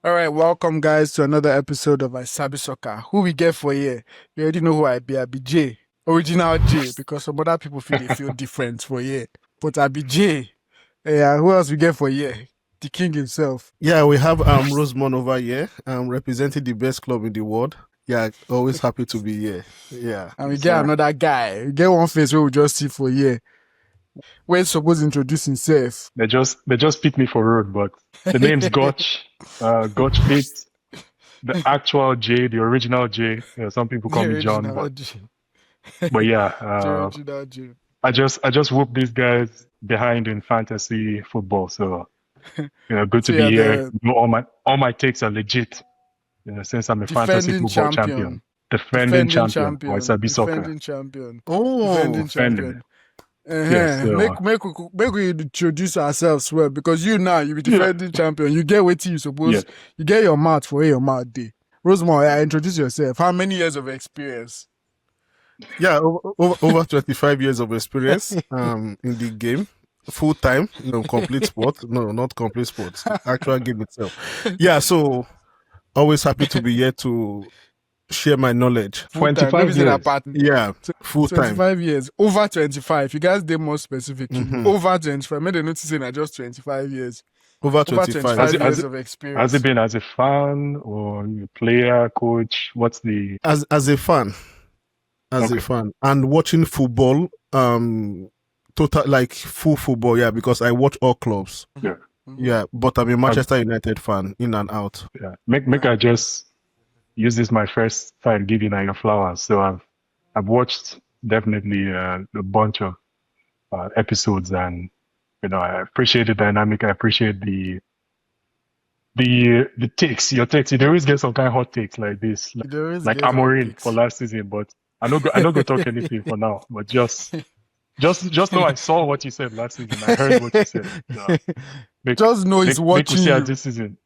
All right, welcome guys to another episode of IsabiSoccer. Who we get for here? You already know who I be. I be Jay, original Jay, because some other people feel different for here. But I be Jay. Yeah, who else we get for here? The king himself. Yeah, we have Rosmon over here, representing the best club in the world. Yeah, always happy to be here. Yeah. And we get another guy. We get one face where we just see for here. Where he's supposed to introduce himself. They just picked me for road, but the name's Goch. Goch fits the actual J, the original J. Some people call me John, but yeah, The original Jay. I just whoop these guys behind in fantasy football. So good to So be you're here. the All my takes are legit. Since I'm a fantasy defending football champion, defending champion for Isabi Soccer. defending champion. Oh, Defending champion. Yes, so- Make we introduce ourselves well, because you be defending champion. You get what you suppose. Yes. You get your mouth for where your mouth day. Rosemont, introduce yourself. How many years of experience? yeah, over 25 years of experience in the game. Full time, complete sport. No, not complete sports. Actual game itself. Yeah, so always happy to be here to share my knowledge. Full time. 25 Maybe say that years. part. Yeah, full time. 25 years. Over 25. You guys did more specific. Mhm. Over 25. Made a notice saying that just 25 years. Over Over 25. 25 Has years it- of experience. Has it been as a fan or a player, coach? What's the As a fan. Okay. A fan. And watching football, total like full football, yeah, because I watch all clubs. Yeah. Yeah, but I'm a Manchester United fan, in and out. Yeah, make I just use this my first time giving her your flowers. So I've watched definitely a bunch of episodes, and I appreciate the dynamic. I appreciate the takes. Your takes. You always get some kind of hot takes like this, There is like guys on Amorim picks. for last season. But I don't go talk anything for now. But just know I saw what you said last season. I heard what you said. So, Just know he's make we watching see how you. this season.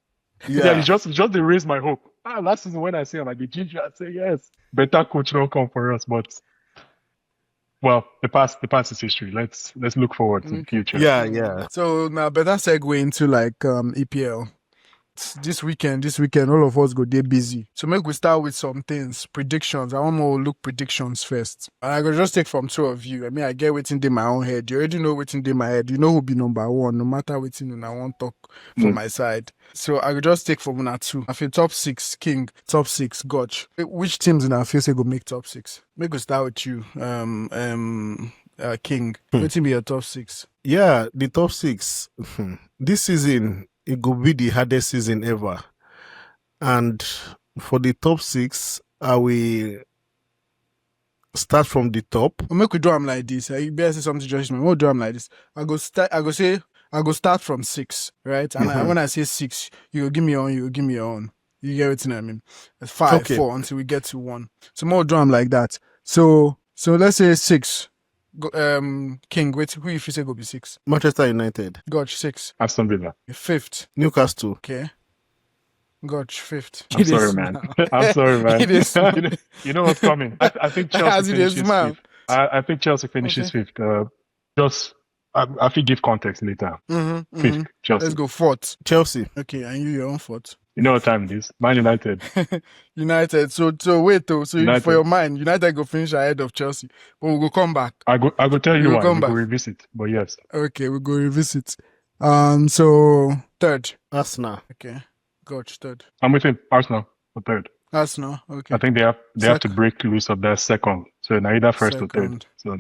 Yeah. Yeah, it's just they raise my hope. Last season when I see him, I be ginger. I say yes, better coach don't come for us. But well, the past is history. Let's look forward to the future. Yeah. So now better segue into like EPL. This weekend, all of us go dey busy. So make we start with some things, predictions. I want to look predictions first. And I go just take from two of you. I mean, I get waiting in my own head. You already know waiting in my head. You know who be number one, no matter waiting I want talk from my side. So I go just take from una two. I feel top six, King, top six, Goch. Which teams in our feel say go make top six? Make we start with you, King. Waiting be your top six. Yeah, the top six. This season, it could be the hardest season ever. And for the top six, I will start from the top. Or make we do them like this. You better say something to judgment. We'll do them like this. I go start from six, right? And when I say six, you go give me your own, you go give me your own. You get what I mean? It's 5, Okay. 4 until we get to 1. So more do them like that. So let's say 6. King, wait, who if you say go be 6? Manchester United, Goch 6. Aston Villa. 5th. Newcastle, Okay. Goch 5th. I'm sorry, man. I'm sorry, man. It is. You know what's coming. I think As Chelsea it is, finishes man. 5th. I think Chelsea finishes 5th. I think give context later. 5th, Chelsea. Let's go 4th. Chelsea, Okay, and you your own 4th. You know what time it is? Man United. United. So wait though. So United. for your mind, United go finish ahead of Chelsea, but we'll go come back. I go tell you You'll why. come We back. go revisit. But yes. Okay, we'll go revisit. So 3rd. Arsenal, Okay, Goch 3rd. I'm with him. Arsenal for 3rd. Arsenal. Okay. I think they have to break loose of their 2nd. So now either 1st or 3rd. Second. So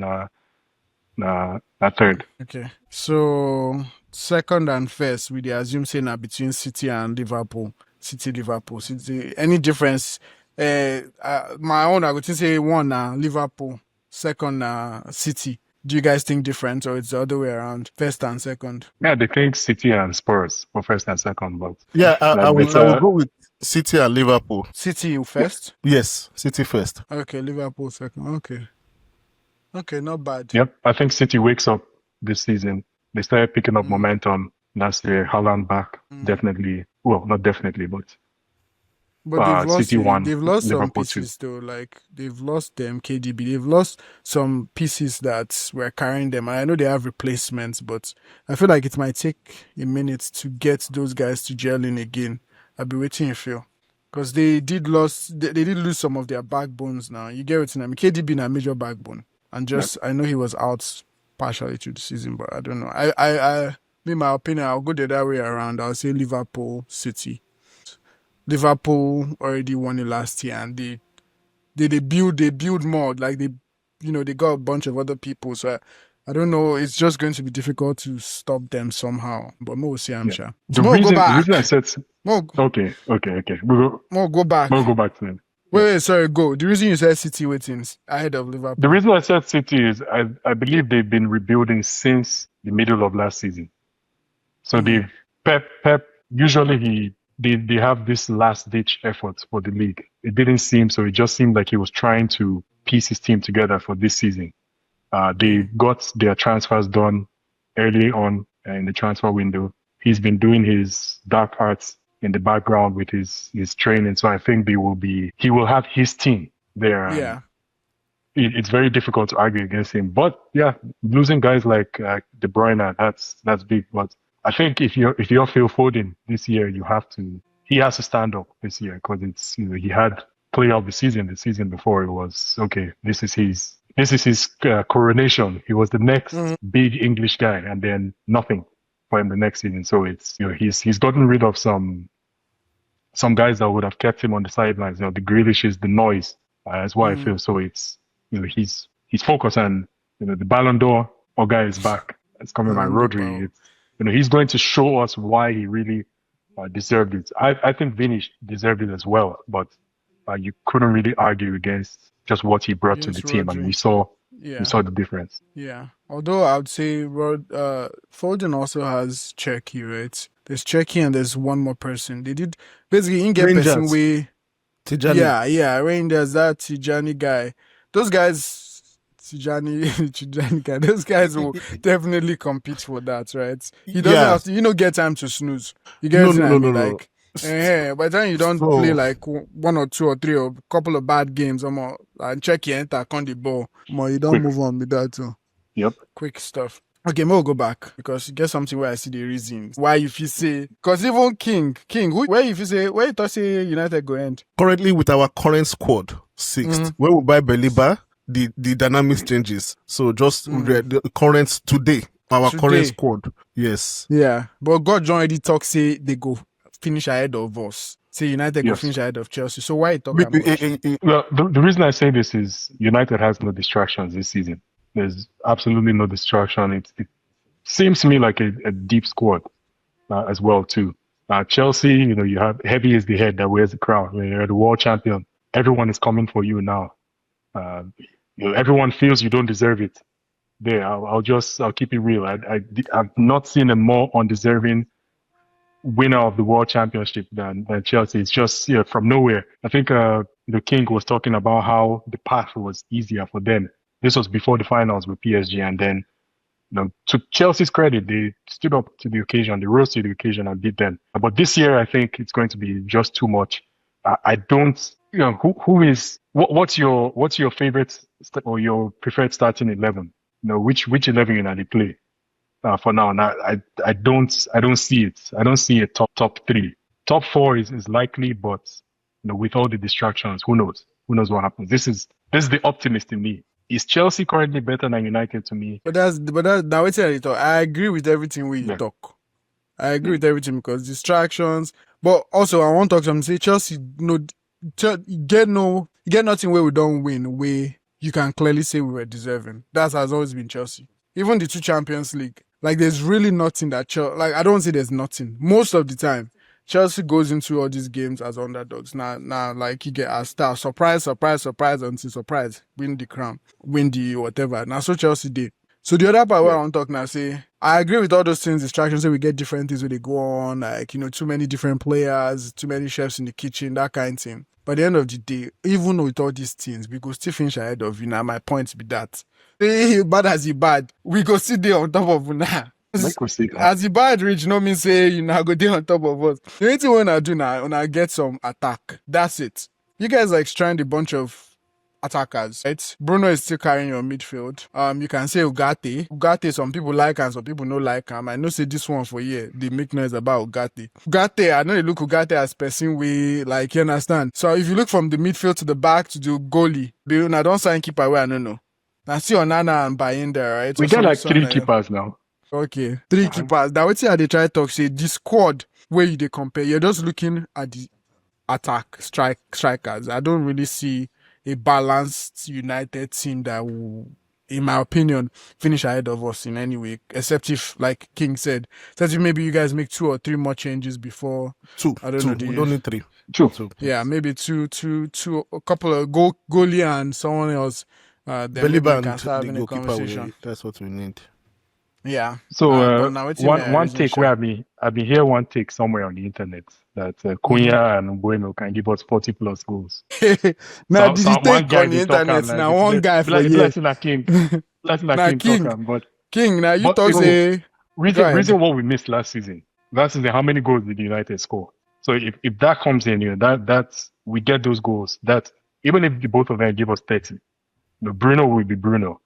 now 3rd. Okay. So 2nd and 1st, we dey assume say na between City and Liverpool. City. Any difference? My own, I would say 1 na Liverpool, 2nd na City. Do you guys think different, or it's the other way around? 1st and 2nd. Yeah, they think City and Spurs for 1st and 2nd, but yeah, I will better- go with City and Liverpool. City 1st. Yes, City first. Okay, Liverpool 2nd. Okay, not bad. Yep, I think City wakes up this season. They started picking up momentum last year. Haaland back, definitely. Well, not definitely, but But City won, they've lost some Liverpool too. pieces though. Like they've lost them KDB. They've lost some pieces that were carrying them. I know they have replacements, but I feel like it might take a minute to get those guys to gel in again. I'll be waiting you feel. Because they did lose some of their backbones now. You get it now. KD being a major backbone. And just I know he was out partially through the season, but I don't know. In my opinion, I'll go the other way around. I'll say Liverpool, City. Liverpool already won it last year, and they build more. Like they got a bunch of other people. So I don't know. It's just going to be difficult to stop them somehow. But we'll see, I'm sure. The More go reason back. I said okay. We'll go back. We'll go back to them. Wait, sorry, go. The reason you said City waiting ahead of Liverpool. The reason I said City is I believe they've been rebuilding since the middle of last season. So Pep usually they have this last ditch effort for the league. It just seemed like he was trying to piece his team together for this season. They got their transfers done early on in the transfer window. He's been doing his dark arts in the background with his training. So I think he will have his team there. Yeah. It's very difficult to argue against him. But yeah, losing guys like De Bruyne, that's big. But I think if you're Phil Foden this year, he has to stand up this year because it's he had player of the season before. It was okay. This is his coronation. He was the next big English guy, and then nothing for him the next season. So it's he's gotten rid of some guys that would have kept him on the sidelines. The Grealish is the noise. That's why I feel so. It's he's focused, and the Ballon d'Or guy is back. It's coming by Rodri. It's he's going to show us why he really deserved it. I think Vini deserved it as well, but you couldn't really argue against just what he brought to the team, and we saw the difference. Yeah. Although I would say Foden also has Cherky, right? There's Cherky and there's one more person. They did basically in get person way. Tijani. Yeah. Rangers, that Tijani guy. Those guys, Tijani guy. Those guys will definitely compete for that, right? He doesn't have to, get time to snooze. You get No. Like, by the time you don't play like one or two or three or a couple of bad games, and check your enter on the ball, you don't move on with that too. Yep. Quick stuff. Okay, we'll go back because you get something where I see the reasons why if you say because even King, where if you say where you thought say United go end? Currently with our current squad, sixth. When we buy Beliba, the dynamics changes. So just the current today, current squad. Yes. Yeah. But God already talk say they go finish ahead of us. Say United go finish ahead of Chelsea. So why you talk about Well, the reason I say this is United has no distractions this season. There's absolutely no distraction. It seems to me like a deep squad as well too. Chelsea, you have heavy is the head that wears the crown. You're the world champion. Everyone is coming for you now. Everyone feels you don't deserve it. There, I'll keep it real. I've not seen a more undeserving winner of the world championship than Chelsea. It's just from nowhere. I think the King was talking about how the path was easier for them. This was before the finals with PSG, and then to Chelsea's credit, they stood up to the occasion. They rose to the occasion and beat them. But this year, I think it's going to be just too much. I don't. What's your favorite or your preferred starting 11? Which 11 they play for now. Now I don't see it. I don't see a top 3. Top 4 is likely, but with all the distractions, who knows? Who knows what happens? This is the optimist in me. Is Chelsea currently better than United to me? But now it's a talk. I agree with everything we talk. I agree with everything because distractions. But also I want to talk to them. Say Chelsea, you get nothing where we don't win. Where you can clearly say we were deserving. That has always been Chelsea. Even the 2 Champions League. Like there's really nothing that I don't say there's nothing. Most of the time, Chelsea goes into all these games as underdogs. Now, like you get a star, surprise, until surprise, win the crown, win the whatever. Now, so Chelsea did. So the other part where I want to talk now, say, I agree with all those things, distractions, so we get different things where they go on, like, too many different players, too many chefs in the kitchen, that kind of thing. But at the end of the day, even with all these things, we go still finish ahead of you. Now, my point be that. Bad as you bad, we go sit there on top of you now. As you bad reach, no mean say go there on top of us. The only thing when I do now, when I get some attack, that's it. You guys are extracting a bunch of attackers, right? Bruno is still carrying your midfield. You can say Ugarte. Ugarte, some people like and some people don't like him. I know say this one for year, they make noise about Ugarte. Ugarte, I know they look Ugarte as person way, like, you understand? So if you look from the midfield to the back to the goalie, I don't sign keeper where I don't know. Now see Onana and Bayinda, right? We So get like three like, keepers now. okay, 3 Uh-huh. keepers. Now what's they try to talk, say the squad where you they compare, you're just looking at the strikers. I don't really see a balanced United team that will, in my opinion, finish ahead of us in any way, except if, like King said, except if maybe you guys make 2 or 3 more changes before. I don't know. We don't need 3. True. Yeah, maybe two, a couple of goalie and someone else. Then maybe we can start having a conversation. That's what we need. Yeah. So but now one take where I've been hear one take somewhere on the internet that Cunha and Bueno can give us 40 plus goals. Now this one take guy on the they talk internet. like, Now one guy for you. Let's not King. Let's not Now King talk but King, now you but, talk say reason what we missed last season. Last season, how many goals did United score? So if that comes in, you know, that's we get those goals. That even if the both of them give us 30, Bruno will be Bruno.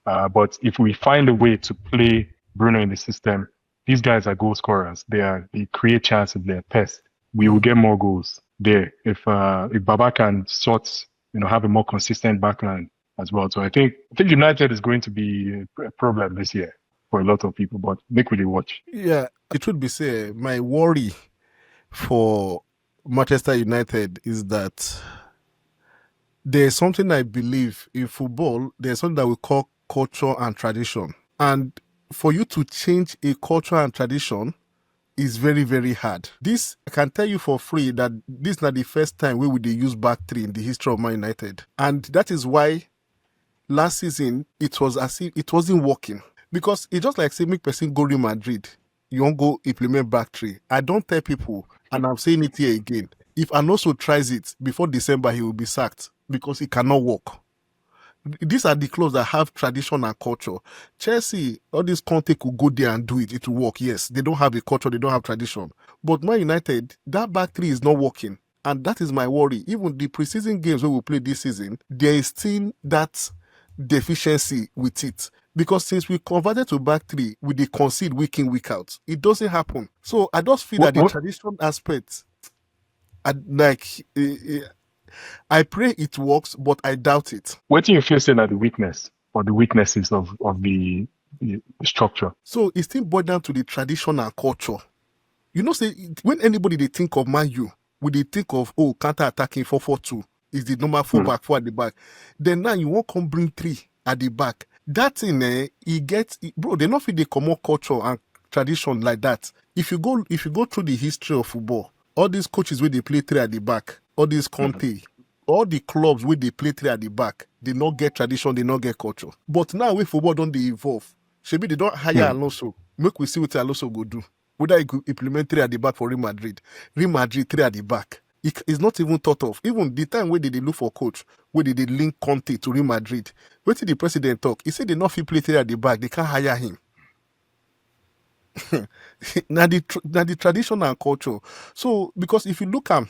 But if we find a way to play Bruno in the system, these guys are goal scorers. They create chances. They're pests. We will get more goals there if Baba can have a more consistent backline as well. So I think United is going to be a problem this year for a lot of people. But make really watch. Yeah, it would be say my worry for Manchester United is that there's something I believe in football. There's something that we call culture and tradition. And for you to change a culture and tradition is very, very hard. This, I can tell you for free that this is not the first time we would use back 3 in the history of Man United. And that is why last season, it was as if it wasn't working. Because it's just like say, make person go Real Madrid. You won't go implement back 3. I don't tell people, and I'm saying it here again, if Alonso tries it before December, he will be sacked because it cannot work. These are the clubs that have tradition and culture. Chelsea, all these Conte could go there and do it. It will work. Yes, they don't have a culture. They don't have tradition. But Man United, that back 3 is not working. And that is my worry. Even the preseason games we will play this season, there is still that deficiency with it. Because since we converted to back 3, we they concede week in, week out. It doesn't happen. So I just feel that the tradition aspect, I pray it works, but I doubt it. What do you feel saying are the weakness or the weaknesses of the structure? So it still boils down to the tradition and culture. You know, say when anybody they think of Man U, when they think of counter-attacking 4-4-2 is the number 4 back 4 at the back. Then now you won't come bring 3 at the back. That thing, bro, they not feel they come more culture and tradition like that. If you go through the history of football, all these coaches where they play 3 at the back, all these Conte, all the clubs where they play 3 at the back, they not get tradition, they not get culture. But now when football don't they evolve, maybe they don't hire Alonso. Make we see what Alonso go do. Whether he could implement 3 at the back for Real Madrid 3 at the back. It's not even thought of. Even the time where they look for coach, where they link Conte to Real Madrid, where did the president talk? He said they not fit play 3 at the back, they can't hire him. Now the tradition and culture. So because if you look at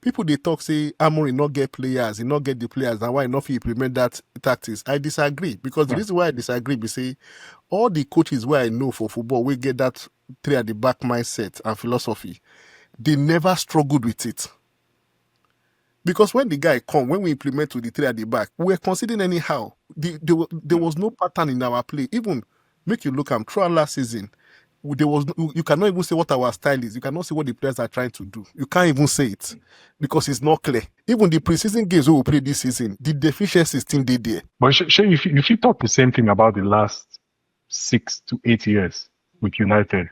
people they talk say Amorim not get players, he not get the players, and why not implement that tactics? I disagree because the reason why I disagree be say all the coaches where I know for football we get that 3 at the back mindset and philosophy, they never struggled with it. Because when the guy come, when we implement to the 3 at the back, we're considering anyhow. There was no pattern in our play. Even make you look at throughout last season, you cannot even say what our style is. You cannot say what the players are trying to do. You can't even say it because it's not clear. Even the preseason games we will play this season, the deficiency is still there. But if you talk the same thing about the last 6 to 8 years with United,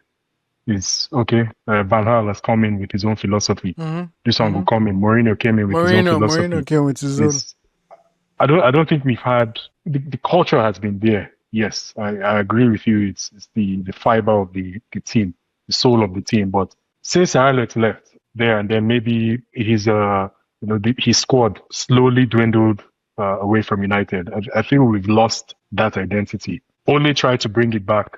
it's okay. Van Gaal has come in with his own philosophy. This one will come in. Mourinho came in with his own philosophy. Mourinho came with his own. I don't think we've had the culture has been there. Yes, I agree with you. It's the fiber of the team, the soul of the team. But since Alex left there, and then maybe his squad slowly dwindled away from United. I feel we've lost that identity. Only tried to bring it back,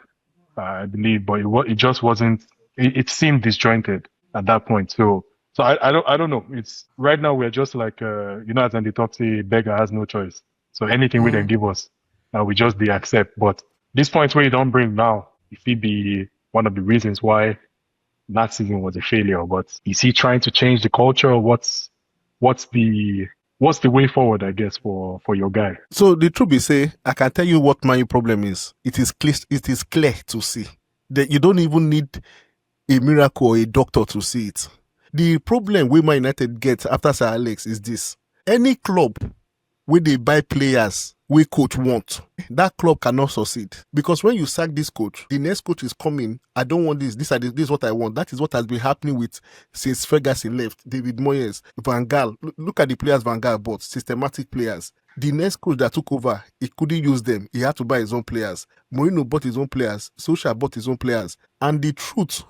I believe, but it just wasn't. It seemed disjointed at that point. So So I don't know. It's right now we're just like as in the talk say beggar has no choice. So anything we Mm-hmm. then give us, we just the accept. But this point where you don't bring now, if it be one of the reasons why that season was a failure. But is he trying to change the culture? Or what's the what's the way forward? I guess for your guy. So the truth is, say I can tell you what my problem is. It is clear. It is clear to see that you don't even need a miracle or a doctor to see it. The problem we Man United get after Sir Alex is this: any club where they buy players we coach want, that club cannot succeed. Because when you sack this coach, the next coach is coming. I don't want this. This is what I want. That is what has been happening with since Ferguson left. David Moyes, Van Gaal. Look at the players Van Gaal bought, systematic players. The next coach that took over, he couldn't use them. He had to buy his own players. Mourinho bought his own players. Solskjaer bought his own players. And the truth,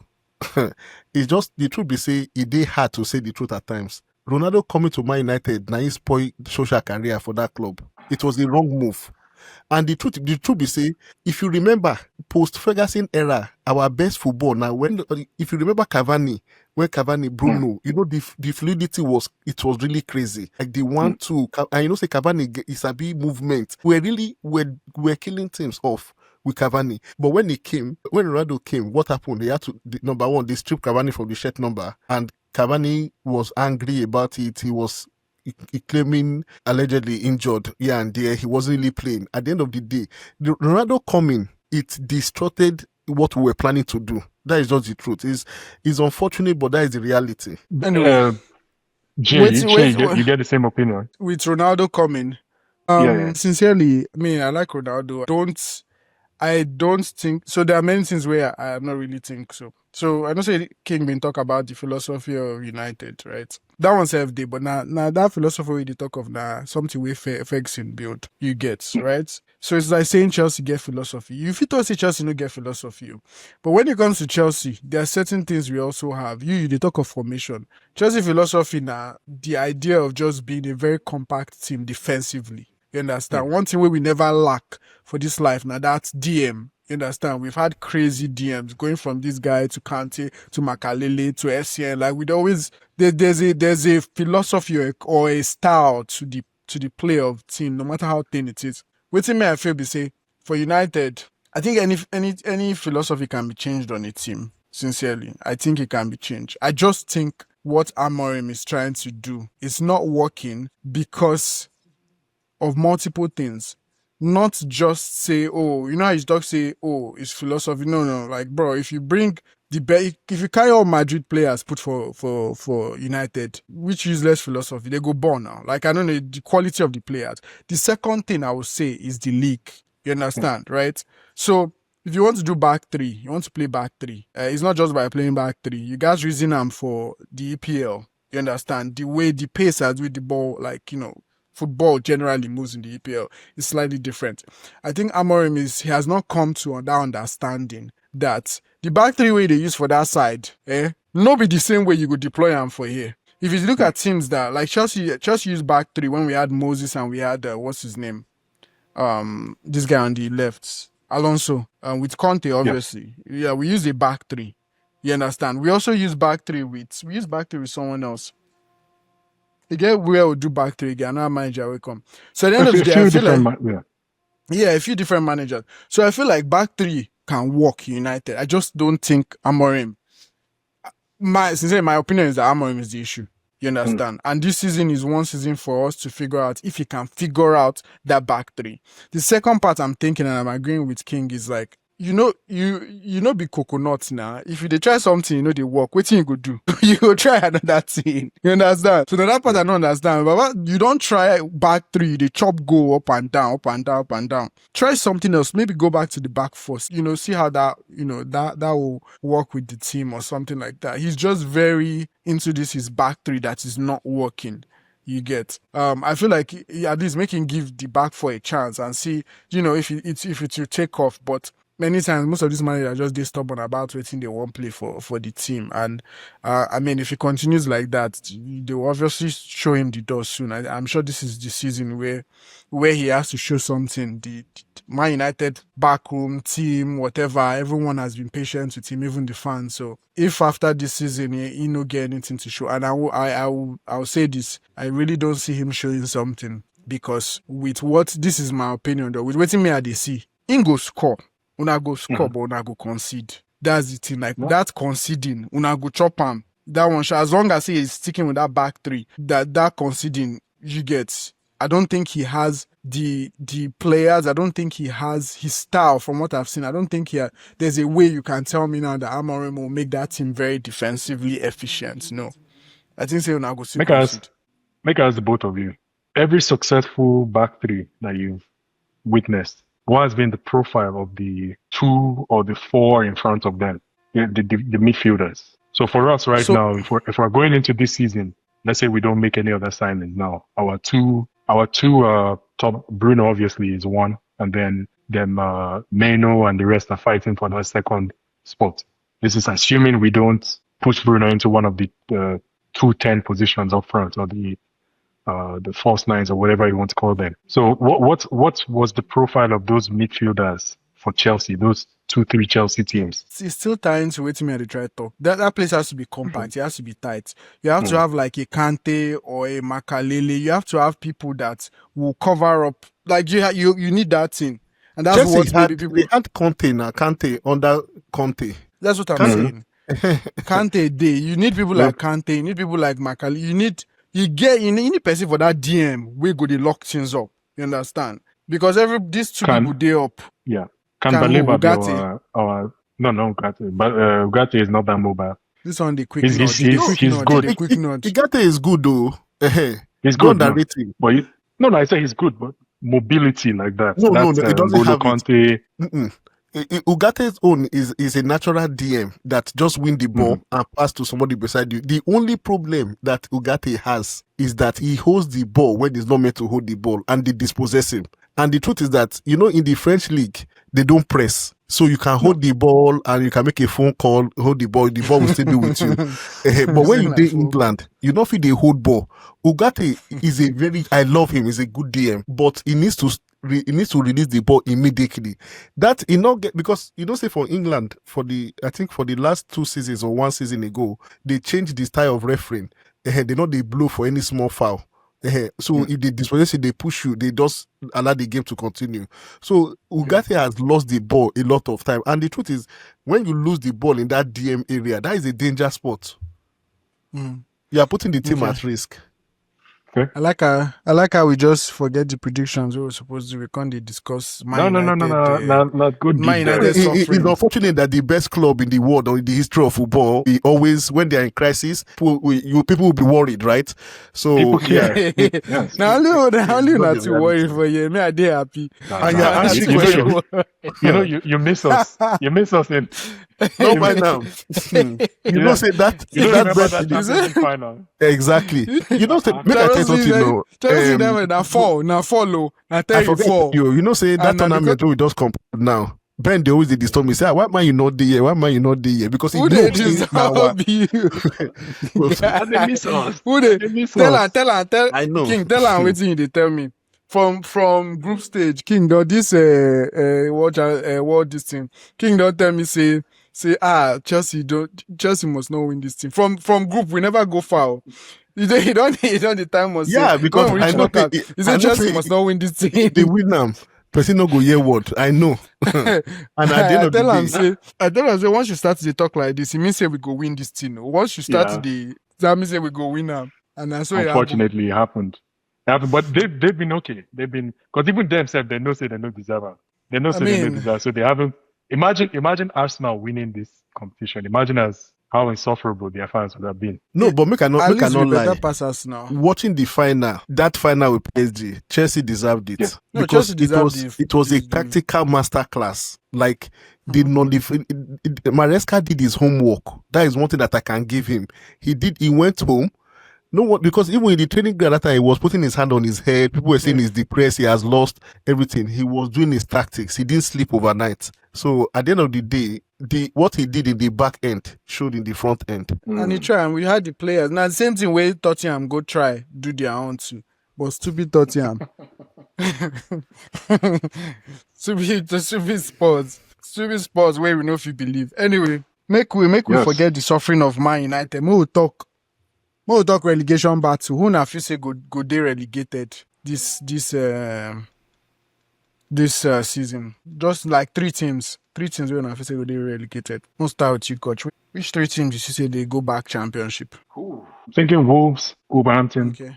it's just the truth. Be say it dey hard to say the truth at times. Ronaldo coming to Man United, now he spoiled social career for that club. It was the wrong move. And the truth be say, if you remember, post-Ferguson era, our best football now, if you remember Cavani, when Cavani, Bruno, the fluidity was really crazy. Like the 1-2, and say Cavani, Isabi movement, we're killing teams off with Cavani. But when Ronaldo came, what happened? They had to, number one, they stripped Cavani from the shirt number, and Cavani was angry about it. He claiming allegedly injured here and there. He wasn't really playing. At the end of the day, the Ronaldo coming, it distorted what we were planning to do. That is just the truth. It's unfortunate, but that is the reality. Anyway, Jay, you get the same opinion with Ronaldo coming. Yeah. Sincerely, I mean, I like Ronaldo. I don't think so. There are many things where I not really think so. So I don't say King been talk about the philosophy of United, right? That one's FD, but now that philosophy we talk of now something we Ferguson build. You get right. So it's like saying Chelsea get philosophy. You fit to say Chelsea no get philosophy, but when it comes to Chelsea, there are certain things we also have. They talk of formation. Chelsea philosophy now, the idea of just being a very compact team defensively. You understand? One thing where we never lack for this life now, that's DM. You understand? We've had crazy DMs going from this guy to Kante to Makalele to SCN. Like we'd always there's a philosophy or a style to the play of team, no matter how thin it is. Waiting me I feel be say for United, I think any philosophy can be changed on a team. Sincerely, I think it can be changed. I just think what Amorim is trying to do is not working because of multiple things. Not just say, oh, you know how his dog say, oh, it's philosophy. No. Like, bro, if you bring if you carry all Madrid players put for United, which useless philosophy, they go born now. Like, I don't know, the quality of the players. The second thing I would say is the league. You understand, right? So if you want to do back three, you want to play back three. It's not just by playing back three. You guys reason them for the EPL. You understand? The way the pacers with the ball, like, football generally moves in the EPL is slightly different. I think Amorim he has not come to that understanding that the back three way they use for that side, no be the same way you could deploy them for here. If you look at teams that like Chelsea used back three when we had Moses and we had what's his name, this guy on the left, Alonso, with Conte obviously. Yeah, we use a back three. You understand? We also use back three with someone else. Again, we will do back three again. Another manager will come. So at the end of the day, I feel like a few different managers. So I feel like back three can work United. I just don't think Amorim. My opinion is that Amorim is the issue. You understand? And this season is one season for us to figure out if he can figure out that back three. The second part I'm thinking, and I'm agreeing with King, is like, you be coconuts now. If you try something, they work. What thing you go do? You go try another thing. You understand? So that part I don't understand. But you don't try back three. They chop go up and down, up and down, up and down. Try something else. Maybe go back to the back first. See how that that will work with the team or something like that. He's just very into his back three that is not working. You get. I feel like at least make him give the back four a chance and see, if it will take off. But many times most of these managers just they stubborn about waiting they won't play for the team. And I mean, if he continues like that, they will obviously show him the door soon. I'm sure this is the season where he has to show something. The Man United backroom team, whatever, everyone has been patient with him, even the fans. So if after this season he no get anything to show, and I will say this, I really don't see him showing something, because with what, this is my opinion though, with waiting me at the see, in go score, una go score, but una go concede. That's the thing. Like that conceding, una go chop him. That one, as long as he is sticking with that back three, that conceding you get. I don't think he has the players. I don't think he has his style. From what I've seen, I don't think there's a way you can tell me now that Amorim will make that team very defensively efficient. No, I think say una go see concede. Make us the both of you. Every successful back three that you've witnessed, what has been the profile of the two or the four in front of them, the midfielders? So for us now, if we're going into this season, let's say we don't make any other signings now, our two top, Bruno obviously is one, and then Meno and the rest are fighting for the second spot. This is assuming we don't push Bruno into one of the 2-10 positions up front, or the false nines, or whatever you want to call them. So what was the profile of those midfielders for Chelsea, those 2-3 Chelsea teams? It's still tying to wait me at the try talk. That place has to be compact. It has to be tight. You have to have like a Kante or a Makalele. You have to have people that will cover up. Like you need that thing. And that's Chelsea what maybe people... They had Conte now. Conte under Conte. That's what I'm saying. Kante day. You need people like Kante. You need people like Makalele. You need person for that DM. We go to lock things up. You understand? Because these two people they up. Yeah. Can Baleba be our no Ugarte, but Ugarte is not that mobile. This one the quick he's nod. He's good. The quick nod. Ugarte is good though. He's good. But I say he's good, but mobility like that. No, it doesn't have Conte. Ugate's own is a natural DM that just win the ball and pass to somebody beside you. The only problem that Ugarte has is that he holds the ball when he's not meant to hold the ball, and they dispossess him. And the truth is that, in the French league, they don't press. So you can hold the ball and you can make a phone call, hold the ball will still be with you. But when you do England, you don't feel the hold ball. Ugarte is I love him, he's a good DM, but he needs to release the ball immediately. That because say for England, I think for the last 2 seasons or 1 season ago, they changed the style of refereeing. They blow for any small foul. So if they dispossess you, they push you, they just allow the game to continue. So Ugarte has lost the ball a lot of time. And the truth is, when you lose the ball in that DM area, that is a danger spot. You are putting the team at risk. Okay. I like how we just forget the predictions we were supposed to. We can't discuss Man United. No, not good. Man United it's unfortunate that the best club in the world or in the history of football, always when they're in crisis, people will be worried, right? So yes. Now only not to worry for you. Me, I dey happy. You miss us. You miss us in. No, by now. You don't say that. You don't remember that final. Exactly. You don't say. Make I tell you something. Chelsea never now follow. I tell you fall. You say that tournament we just come now. Ben, they always disturb me. Say, why man you not there? Why man you not there? Because who they disturb you? They miss us. Who they miss us? Tell I know. King, tell her waiting. They tell me. From group stage, King, this what this thing. King don't tell me say Chelsea must not win this thing. From group we never go far. You don't the time must say, because I know Chelsea must not win this thing. They win them. Person no go hear word. I know. And I tell him say once you start to talk like this, it means say we go win this thing. Once you start that means say we go win them. And that's what unfortunately it happened. But they've been okay. They've been, because even themselves they know say they don't deserve it. They know say they don't deserve it. So they haven't. Imagine Arsenal winning this competition. Imagine how insufferable their fans would have been. No, but make I not lie. Pass us now. Watching the final, that final with PSG, Chelsea deserved it. Yeah. No, because Chelsea deserved it was a tactical masterclass. Like Maresca did his homework. That is one thing that I can give him. He went home No one, because even in the training ground that time, he was putting his hand on his head. People were saying he's depressed. He has lost everything. He was doing his tactics. He didn't sleep overnight. So at the end of the day, what he did in the back end showed in the front end. And he tried, and we had the players. Now, the same thing where Tottenham go try, do their own too. But stupid Tottenham. Stupid sports. Stupid sports where we know if you believe. Anyway, make we forget the suffering of Man United. We will talk relegation battle. Who na feel say go they relegated this season? Just like three teams where na feel say go they relegated. We'll start with you, Goch. Which three teams did you say they go back championship? I'm thinking Wolves, Wolverhampton. Okay.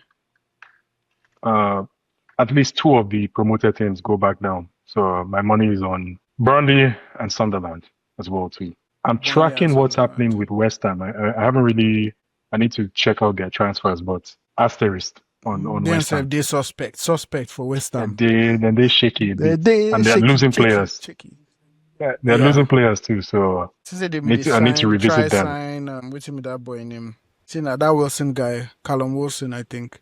At least two of the promoted teams go back down. So my money is on Burnley and Sunderland as well too. I'm tracking what's happening with West Ham. I haven't really. I need to check out their transfers, but asterisk on West Ham. They suspect for West Ham. They're shaky. And they're losing players. Yeah, they're losing players too. So I need to revisit them. What's that boy name? See now that Wilson guy, Callum Wilson, I think.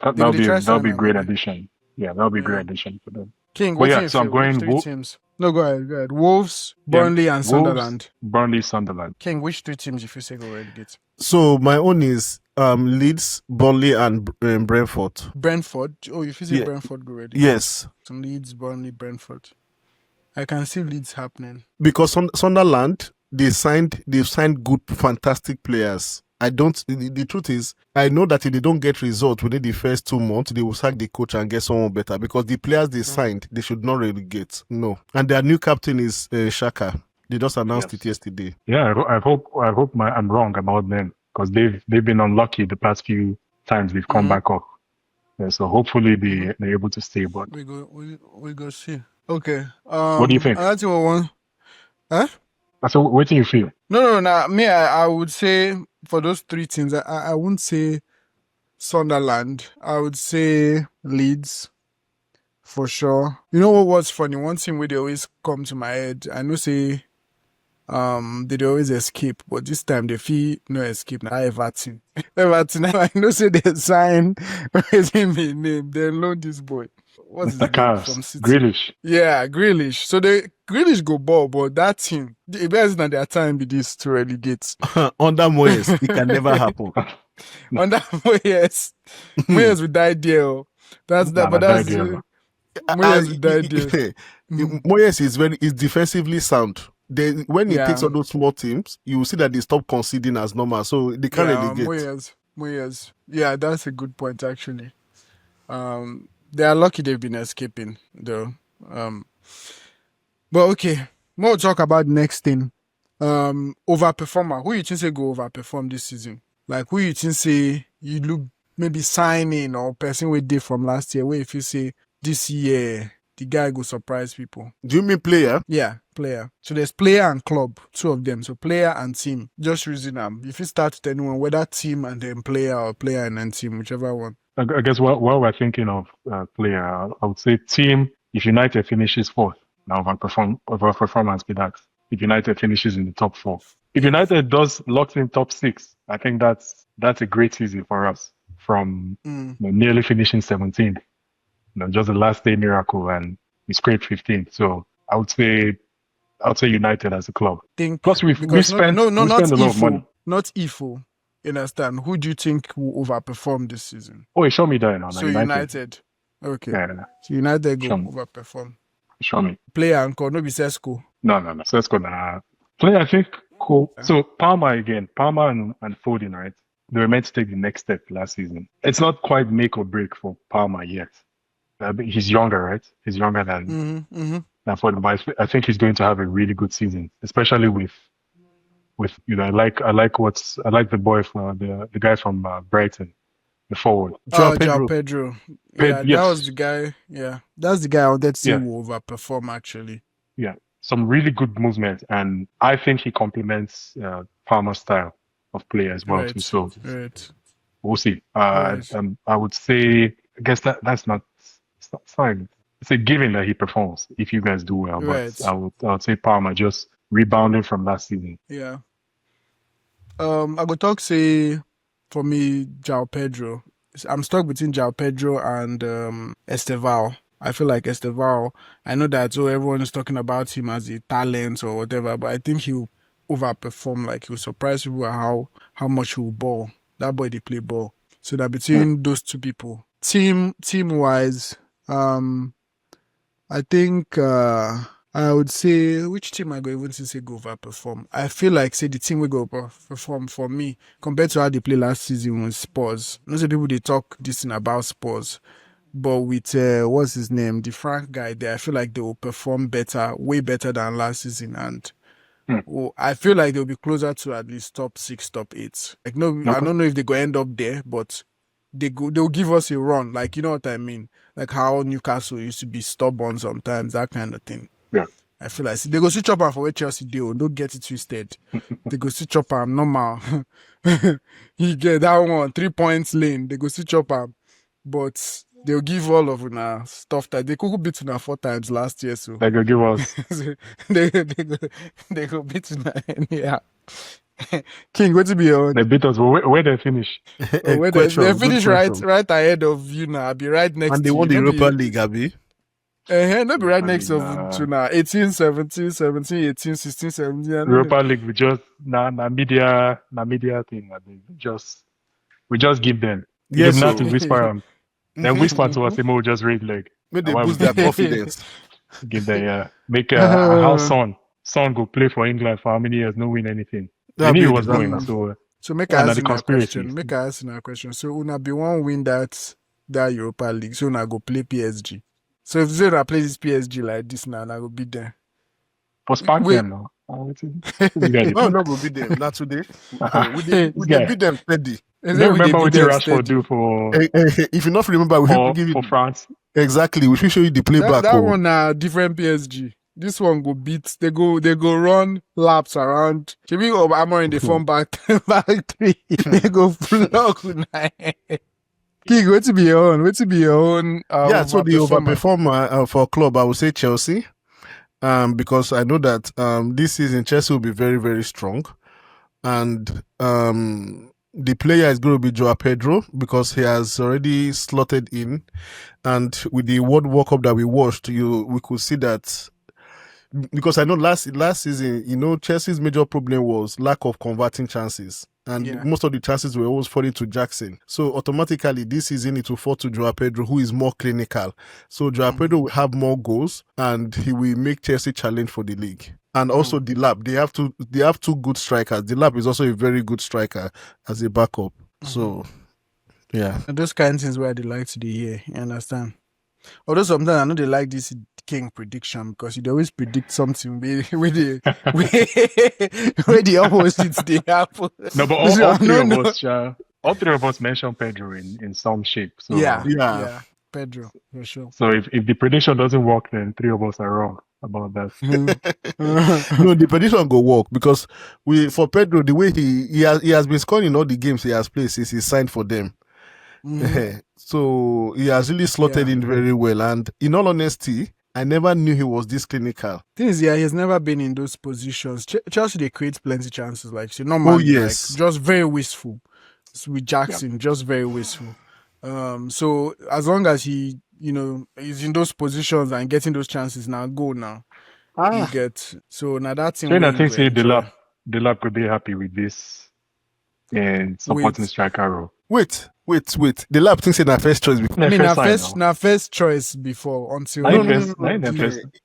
That'll be a great addition. Yeah, that'll be a great addition for them. King, so I'm going three teams. No, go ahead. Wolves, Burnley, and Sunderland. Burnley, Sunderland. King, which three teams if you say go relegate? So my own is Leeds, Burnley, and Brentford. Brentford? Oh, if you say Brentford go relegate? Yes. So Leeds, Burnley, Brentford. I can see Leeds happening. Because Sunderland, they've signed good, fantastic players. The truth is, I know that if they don't get results within the first 2 months, they will sack the coach and get someone better because the players they signed, they should not relegate. No. And their new captain is Shaka. They just announced it yesterday. Yeah, I hope I'm wrong about them because they've been unlucky the past few times they've come back up. Yeah, so hopefully they're able to stay. But we go see. Okay. What do you think? That's what one. Huh? So what do you feel? No. Me, I would say for those three teams, I wouldn't say Sunderland. I would say Leeds for sure. You know what's funny? One thing where they always come to my head. I know say they always escape, but this time they feel no escape. Now Everton. I know say they sign raising me name. They loan this boy. What's his name from City? Grealish. Yeah, Grealish. So Grealish go ball, but that team, it better than their time be this to relegate. Under Moyes, it can never happen. Under Moyes will die there. That's that, but that's Moyes will die there. Moyes is defensively sound. When he takes on those small teams, you will see that they stop conceding as normal, so they can't relegate. Moyes. Yeah, that's a good point actually. They are lucky they've been escaping, though. But okay, more talk about next thing. Overperformer. Who you think say go overperform this season? Like who you think say you look maybe signing or person we did from last year? Where if you say this year the guy go surprise people. Do you mean player? Yeah, player. So there's player and club, two of them. So player and team. Just reason them. If you start with anyone, whether team and then player or player and then team, whichever one. I guess while we're thinking of player, I would say team. If United finishes fourth, now overperformance be that. If United finishes in the top 4, if United locks in top 6, I think that's a great season for us. From nearly finishing 17th, just the last day miracle, and we scraped 15th. So I would say United as a club. Plus we spent a lot of money. Not IFO. You understand? Who do you think will overperform this season? Oh, show me that now. So United. Okay. Yeah. So United go overperform. Show me. Player and no be Sesko. No. Sesko nah. Player, I think cool. So Palmer again. Palmer and Foden, right? They were meant to take the next step last season. It's not quite make or break for Palmer yet. He's younger, right? He's younger than Foden, but I think he's going to have a really good season, especially with I like the boy from the guy from Brighton, the forward. João Pedro. Yeah, yes. That was the guy. Yeah, that's the guy I wanted to see will overperform actually. Yeah, some really good movement, and I think he complements Palmer's style of play as well too. So we'll see. I would say, I guess that's not fine. It's a given that he performs if you guys do well, but I would say Palmer just rebounding from last season. Yeah. I go talk say For me, João Pedro. I'm stuck between João Pedro and Estevao. I feel like Estevao, I know that everyone is talking about him as a talent or whatever, but I think he'll overperform. Like he'll surprise people at how much he'll ball. That boy they play ball. So that between those two people, team wise, I think I would say which team I go even to say go overperform. I feel like say the team will go overperform for me compared to how they play last season with Spurs. Most of the people they talk this thing about Spurs, but with what's his name, the Frank guy there, I feel like they will perform better, way better than last season, and I feel like they'll be closer to at least top 6, top 8. Like no, I Okay. don't know if they go end up there, but they'll give us a run. Like you know what I mean? Like how Newcastle used to be stubborn sometimes, that kind of thing. Yeah. I feel like they go switch up for where Chelsea do. Don't get it twisted. They go switch up normal. He get that one 3 points lane. They go switch up but they'll give all of stuff that they could beat 4 times last year. So They go give us. they go beat anyhow. King, what to be on? They beat us. But where they finish? Where they finish right ahead of you now. I'll be right next And they to won the you. Europa League, Abi. Not be right next Nah. to now. 18, 17, 17, 18, 16, 17. Europa League, we just na media thing. I mean, we just give them. Yes, Give not so- to whisper them. Then whisper to us, they will just read leg. Make they Why boost we their give them? confidence. Give them make how Son go play for England for how many years, no win anything. They That knew he be was the- going. So So make Yeah, I na ask the you a conspiracy. question. Make I ask you a question. So una be one win that Europa League. So una go play PSG. So if Zero play this PSG like this now, I go beat them. for spark Wait. them now. You guys, No, no, go beat them. Not today. We This did guy. beat them steady. you don't remember what Rashford do for If you not remember, we will give you for France? exactly. We should show you the playback. That one different PSG. This one go beat. They go run laps around. Maybe Obama in the form back 3. They go flog una. King, what to be your own? What to be your own? Yeah, so the overperformer? overperformer for club, I would say Chelsea. Because I know that this season Chelsea will be very, very strong. And the player is going to be Joao Pedro because he has already slotted in. And with the World Cup that we watched, we could see that. Because I know last season, Chelsea's major problem was lack of converting chances. And most of the chances were always falling to Jackson. So automatically this season it will fall to Joao Pedro, who is more clinical. So Joao Pedro will have more goals and he will make Chelsea challenge for the league. And also Delap. They have two good strikers. Delap is also a very good striker as a backup. So yeah. And those kind of things where they like to hear, you understand? Although sometimes I know they like this King prediction because you always predict something where the opposite they happen. No, but all three of us mentioned Pedro in some shape. So yeah, Pedro for sure. So if the prediction doesn't work, then three of us are wrong about that. No, the prediction go work because for Pedro, the way he has been scoring in all the games he has played since he signed for them. So he has really slotted in very well. And in all honesty, I never knew he was this clinical. Thing is, he has never been in those positions. Chelsea, they create plenty chances. Like, so normally, like, just very wasteful. So with Jackson, just very wasteful. So as long as he, is in those positions and getting those chances now, go now. You get so now that thing. I think Delap could be happy with this and supporting striker role. Wait. The lab thinks in our first choice before. I mean, first choice before until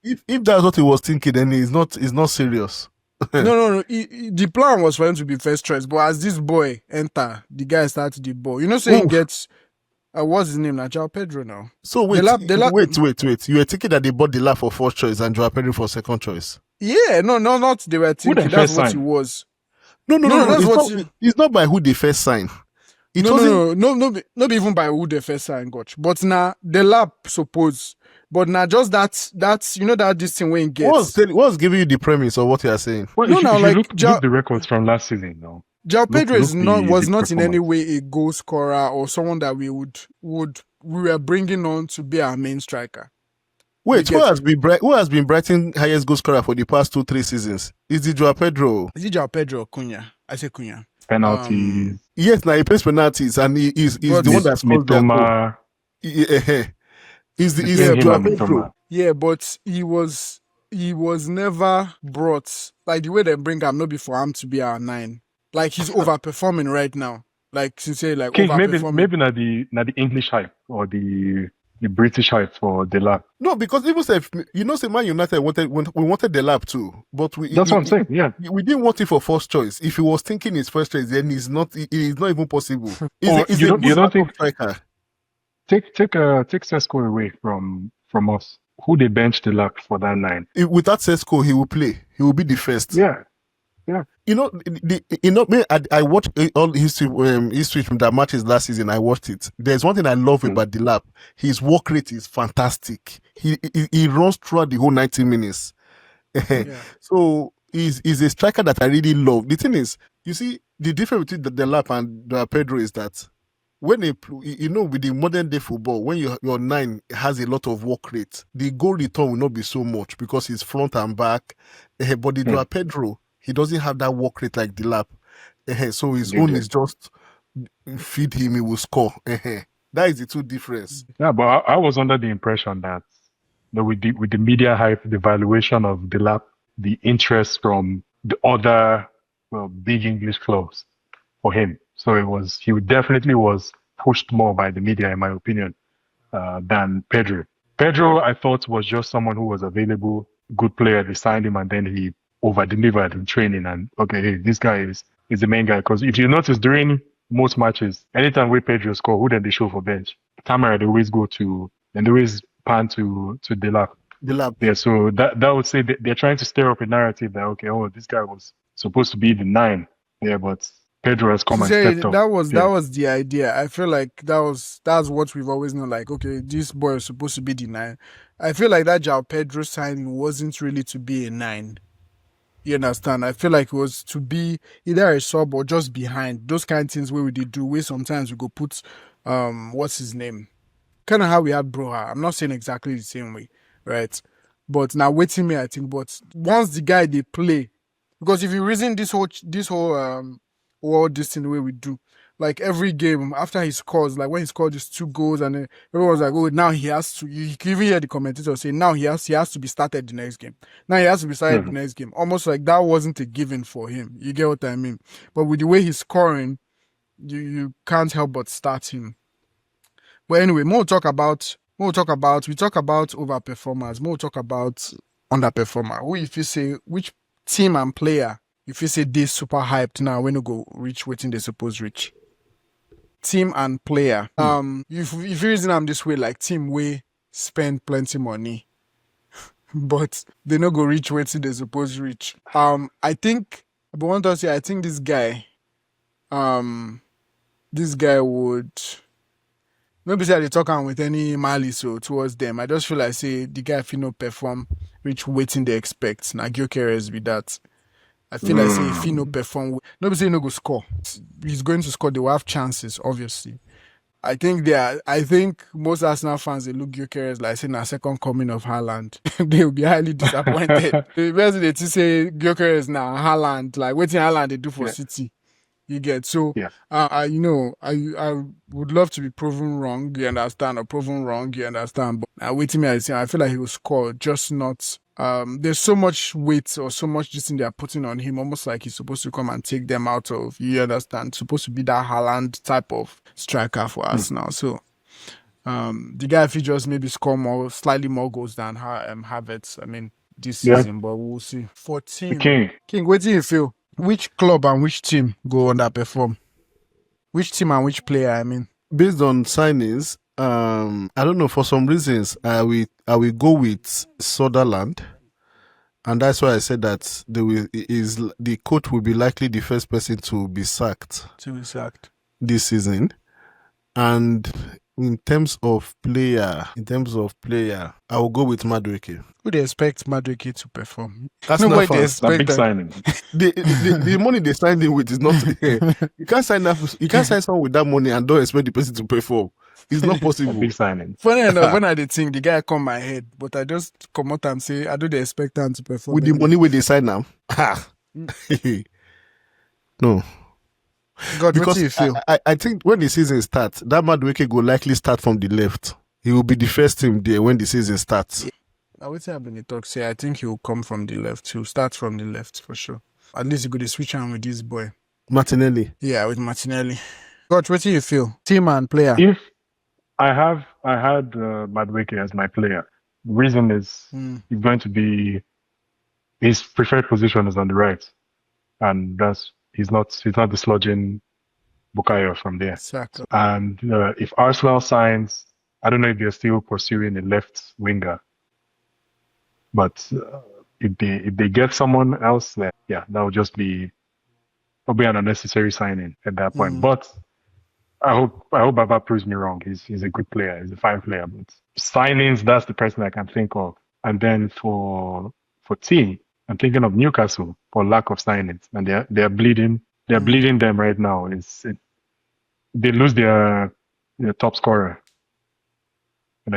if that's what he was thinking, then he's not serious. No. The plan was for him to be first choice, but as this boy enter, the guy started the ball. So he gets what's his name now? Joao Pedro now. So wait. You were thinking that they bought the lab for first choice and Joao Pedro for second choice? Yeah, not they were thinking that's what he was. No. It's not by who they first signed. Not even by who they first signed, Goch. But now the lab suppose. But now just that's that this thing when gets. What's giving you the premise of what you are saying? Well, look the records from last season now. Joao Pedro was not in any way a goal scorer or someone that we were bringing on to be our main striker. Wait, who has been Brighton's highest goal scorer for the past 2-3 seasons? Is it Joao Pedro? Is it Joao Pedro or Cunha? I say Cunha. penalties. Yes, now he plays penalties and he's But the one that scores their goal. Mitoma, He's between him Joao and Pedro. Mitoma. yeah, but he was never brought like the way they bring him, not before him to be our 9. Like he's overperforming right now. Like sincerely, like King, overperforming. maybe not the English hype or the British hype for Delap. No, because even if say Man United we wanted the lap too, but That's what I'm saying. Yeah. we didn't want it for first choice. If he was thinking his first choice, then it's not even possible. Or He's you a good don't think backup striker. take Sesko away from us. Who they bench Delap for that 9? Without Sesko, he will play. He will be the first. Yeah. Yeah. Me, I watched all history from the matches last season. I watched it. There's one thing I love about the lap. His work rate is fantastic. He runs throughout the whole 90 minutes. Yeah. So he's a striker that I really love. The thing is, you see, the difference between the lap and the Pedro is that when with the modern day football, when your 9 has a lot of work rate, the goal return will not be so much because it's front and back. But the Joao Pedro, he doesn't have that work rate like the lap. So his own is just feed him, he will score. That is the two difference. Yeah, but I was under the impression that with the media hype, the valuation of the lap, the interest from the other big English clubs for him. So he definitely was pushed more by the media, in my opinion, than Pedro. Pedro, I thought, was just someone who was available, good player. They signed him and then he over-delivered in training. And okay, hey, this guy is the main guy. Because if you notice during most matches, anytime we Pedro score, who then they show for bench? Camera, they always pan to Delap. Yeah, so that would say they're trying to stir up a narrative that this guy was supposed to be the 9. Yeah, but Pedro has come and stepped up. That was the idea. I feel like that's what we've always known. Like, okay, this boy is supposed to be the 9. I feel like that Joao Pedro signing wasn't really to be a 9. You understand? I feel like it was to be either a sub or just behind. Those kind of things where we did do. Where sometimes we go put what's his name? Kind of how we had Broha. I'm not saying exactly the same way, right? But now waiting me, I think. But once the guy they play, because if you reason this whole world this thing the way we do, like every game after he scores, like when he scored his 2 goals, and then everyone's like, oh, now he has to. You can even hear the commentator say, now he has to be started the next game. Now he has to be started the next game. Almost like that wasn't a given for him. You get what I mean? But with the way he's scoring, you can't help but start him. But anyway, we talk about overperformers, we'll talk about underperformer. Who if you say which team and player if you say this super hyped now when you go reach waiting they suppose reach? Team and player. If you reason I'm this way, like team we spend plenty money, but they not go reach waiting they suppose reach. I think this guy would maybe say they talk on with any malice so towards them. I just feel like say the guy if he no perform, which waiting they expect. Now Gyökeres with that. I feel like say if he no perform, nobody say he no go score. He's going to score. They will have chances, obviously. I think most Arsenal fans they look Gyökeres like saying a second coming of Haaland. They will be highly disappointed. The best they to say Gyökeres now Haaland, like what Haaland they do for City. You get so I would love to be proven wrong, you understand, or proven wrong, you understand. But waiting me, I feel like he will score, just not. There's so much weight or so much this thing they are putting on him, almost like he's supposed to come and take them out of. You understand? Supposed to be that Haaland type of striker for us now. So, the guy if he just maybe score slightly more goals than Havertz. I mean this season, but we'll see. For team, King, what do you feel? Which club and which team go underperform? Which team and which player, I mean? Based on signings, I don't know, for some reasons, I will go with Sunderland. And that's why I said that the coach will be likely the first person to be sacked. This season. And in terms of player, I will go with Madueke. Who they expect Madueke to perform? That's not a big signing. The money they signed him with is not there. You can't sign someone with that money and don't expect the person to perform. It's not possible. A big signing. Funny enough, when I did think the guy come my head, but I just come out and say I don't expect him to perform with the money where they sign now. No. God, what do Because you feel? I think when the season starts, that Madueke will likely start from the left. He will be the first team there when the season starts. I would say I've been talk. Say I think he'll come from the left. He'll start from the left for sure. At least you could switch on with this boy. Martinelli. Yeah, with Martinelli. God, what do you feel? Team and player. If I had Madueke as my player, the reason is he's going to be his preferred position is on the right, and he's not dislodging Bukayo from there. Saka. And if Arsenal signs, I don't know if they're still pursuing a left winger, but if they get someone else, then yeah, that would just be probably an unnecessary signing at that point. But I hope Baba proves me wrong. He's a good player. He's a fine player. But signings, that's the person I can think of. And then for team, I'm thinking of Newcastle for lack of signings, and they're bleeding. They're bleeding them right now. They lose their top scorer.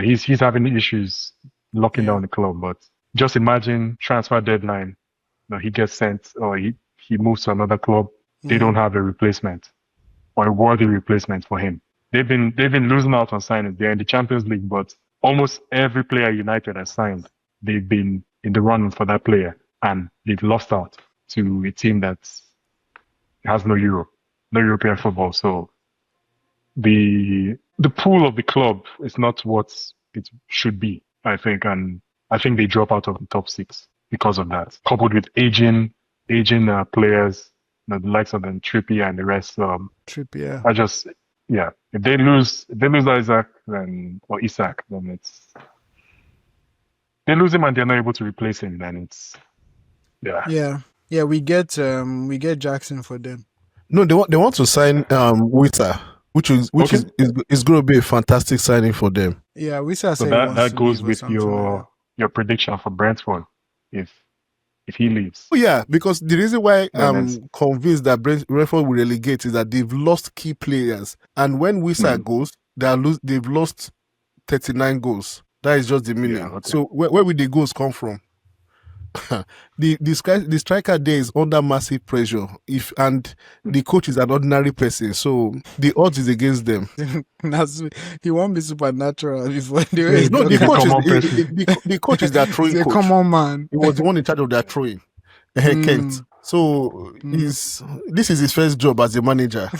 He's having issues locking down the club. But just imagine transfer deadline. He gets sent or he moves to another club. They don't have a replacement or a worthy replacement for him. They've been losing out on signings. They're in the Champions League, but almost every player United has signed, they've been in the running for that player, and they've lost out to a team that has no European football. So the pool of the club is not what it should be, I think, and I think they drop out of the top 6 because of that. Coupled with aging players, the likes of them Trippier and the rest. Trippier. If they lose Isaac or Isak, then it's they lose him and they're not able to replace him. Then it's yeah. We get Jackson for them. No, they want to sign Wita, which is going to be a fantastic signing for them. Yeah, Wita. So that goes with your prediction for Brentford if he leaves. Oh yeah, because the reason why I'm convinced that Brentford will relegate is that they've lost key players, and when Wisa goes, they've lost 39 goals. That is just the meaning. Yeah, okay. So where will the goals come from? the striker there is under massive pressure. The coach is an ordinary person, so the odds is against them. He won't be supernatural before the coach is their throwing coach. Come on, man. He was the one in charge of their throwing. Kent. So this is his first job as a manager.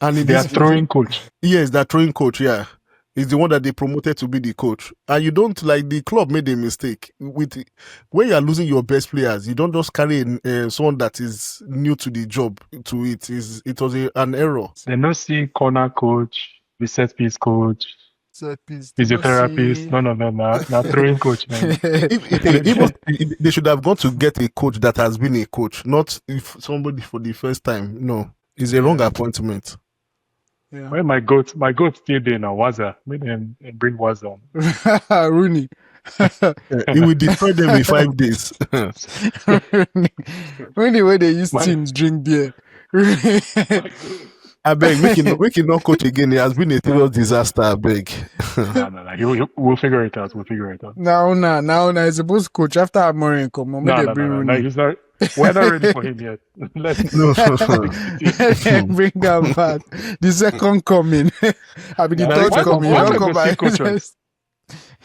And they are throwing coach. Yes, they're throwing coach. Yeah. Is the one that they promoted to be the coach, and you don't the club made a mistake when you are losing your best players. You don't just carry someone that is new to the job to it. It was an error. They not see corner coach, the set piece coach, physiotherapist. No, throwing coach. They should have gone to get a coach that has been a coach, not if somebody for the first time. No, it's a wrong appointment. Yeah. Well, my goat still there now. Waza, make them bring Waza on. Rooney. He will destroy them in 5 days. Rooney, where they use teams drink beer. I beg, we can not coach again. It has been a serious disaster. I beg. No. We'll figure it out. Now, he's supposed to coach after Amorim come on. No, he's not. We're not ready for him yet. Let's bring him back. The second coming. I mean, the third coming. Don't come back.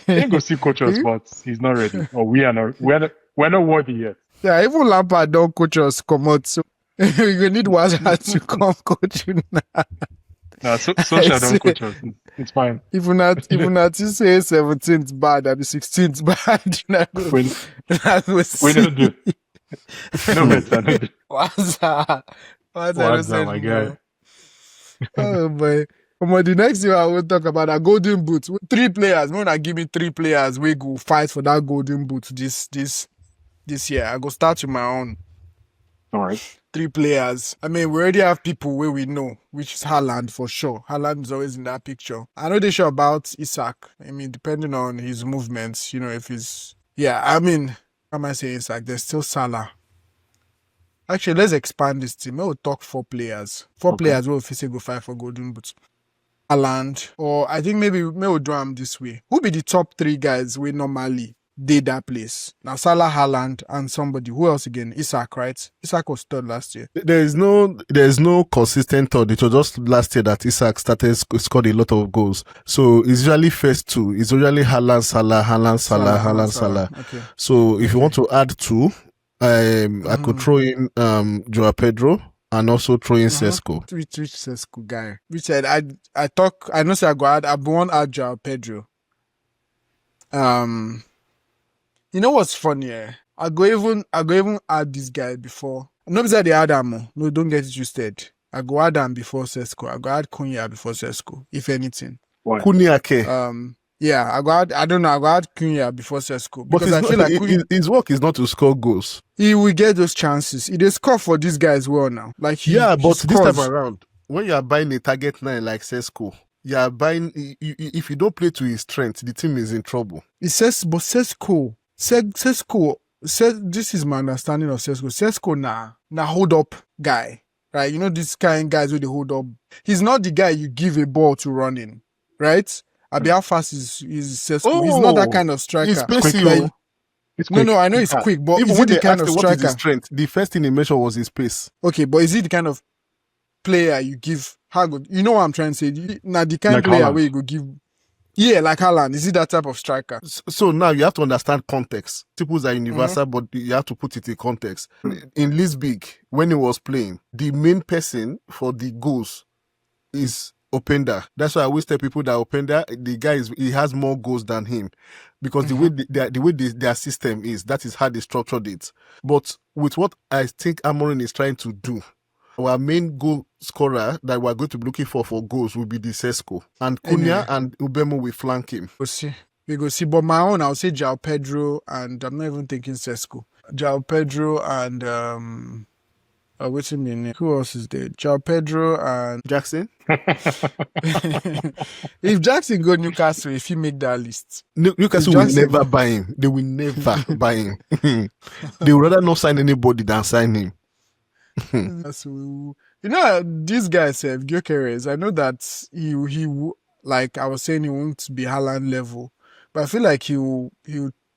He ain't go see coaches, but he's not ready. Or we're not worthy yet. Yeah, even Lampard don't coach us come out. So we need Waza to come coach you now. No, Solskjaer don't coach us. It's fine. Even at you say 17th bad, I'll be 16th bad. We don't do. No better. Waza, my guy. Oh boy. The next year I will talk about a golden boot. 3 players. When I give me 3 players, we go fight for that golden boot this year. I go start with my own. All right. 3 players. I mean, we already have people where we know, which is Haaland for sure. Haaland is always in that picture. I know they're sure about Isak. I mean, depending on his movements, if he's... Yeah, I mean, how am I saying Isak? There's still Salah. Actually, let's expand this team. We'll talk 4 players. 4 players will officially go fight for golden boots. Haaland, or I think maybe we'll do them this way. Who be the top 3 guys we normally did that place. Now Salah, Haaland, and somebody. Who else again? Isak, right? Isak was third last year. There's no consistent thought. It was just last year that Isak scored a lot of goals. So it's usually first two. It's usually Haaland, Salah, Haaland, Salah, Haaland, Salah. Okay. So if you want to add two, I could throw in Joao Pedro and also throw in Sesko. Which Sesko guy? Which I know say I go add. I won't add Joao Pedro. You know what's funny? I go even add this guy before. No, because they add him. No, don't get it twisted. I go add him before Sesko. I go add Cunha before Sesko, if anything. Cunha, yeah, I go add. I don't know. I go add Cunha before Sesko but because I feel like his work is not to score goals. He will get those chances. He does score for this guy as well now. Like but this time around, when you are buying a target 9 like Sesko, you are buying. If you don't play to his strength, the team is in trouble. It says, but Sesko. This is my understanding of Sesko. Sesko na hold up guy, right? You know this kind of guys with the hold up. He's not the guy you give a ball to run in, right? Abi, how fast is Sesko? He's not that kind of striker. He's quick. No, I know he's quick, but even is he the kind of striker? What is his strength? The first thing he mentioned was his pace. Okay, but is he the kind of player you give? How good? You know what I'm trying to say? Now the kind of player where you go give. Yeah, like Haaland. Is he that type of striker? So now you have to understand context. Tipos are universal, but you have to put it in context. In Lisbig, when he was playing, the main person for the goals is Openda. That's why I always tell people that Openda, the guy he has more goals than him, because the way their system is, that is how they structured it. But with what I think Amorim is trying to do, our main goal scorer that we're going to be looking for goals will be the Sesko. And Cunha and Ubemo will flank him. We go see. But my own, I'll say Joao Pedro, and I'm not even thinking Sesko. Joao Pedro and what's his name? Who else is there? Joao Pedro and Jackson. If Jackson go Newcastle, if he make that list, Newcastle will never buy him. They will never buy him. They would rather not sign anybody than sign him. So, you know, this guy said Gyökeres. I know that he like I was saying, he won't be Haaland level, but I feel like he'll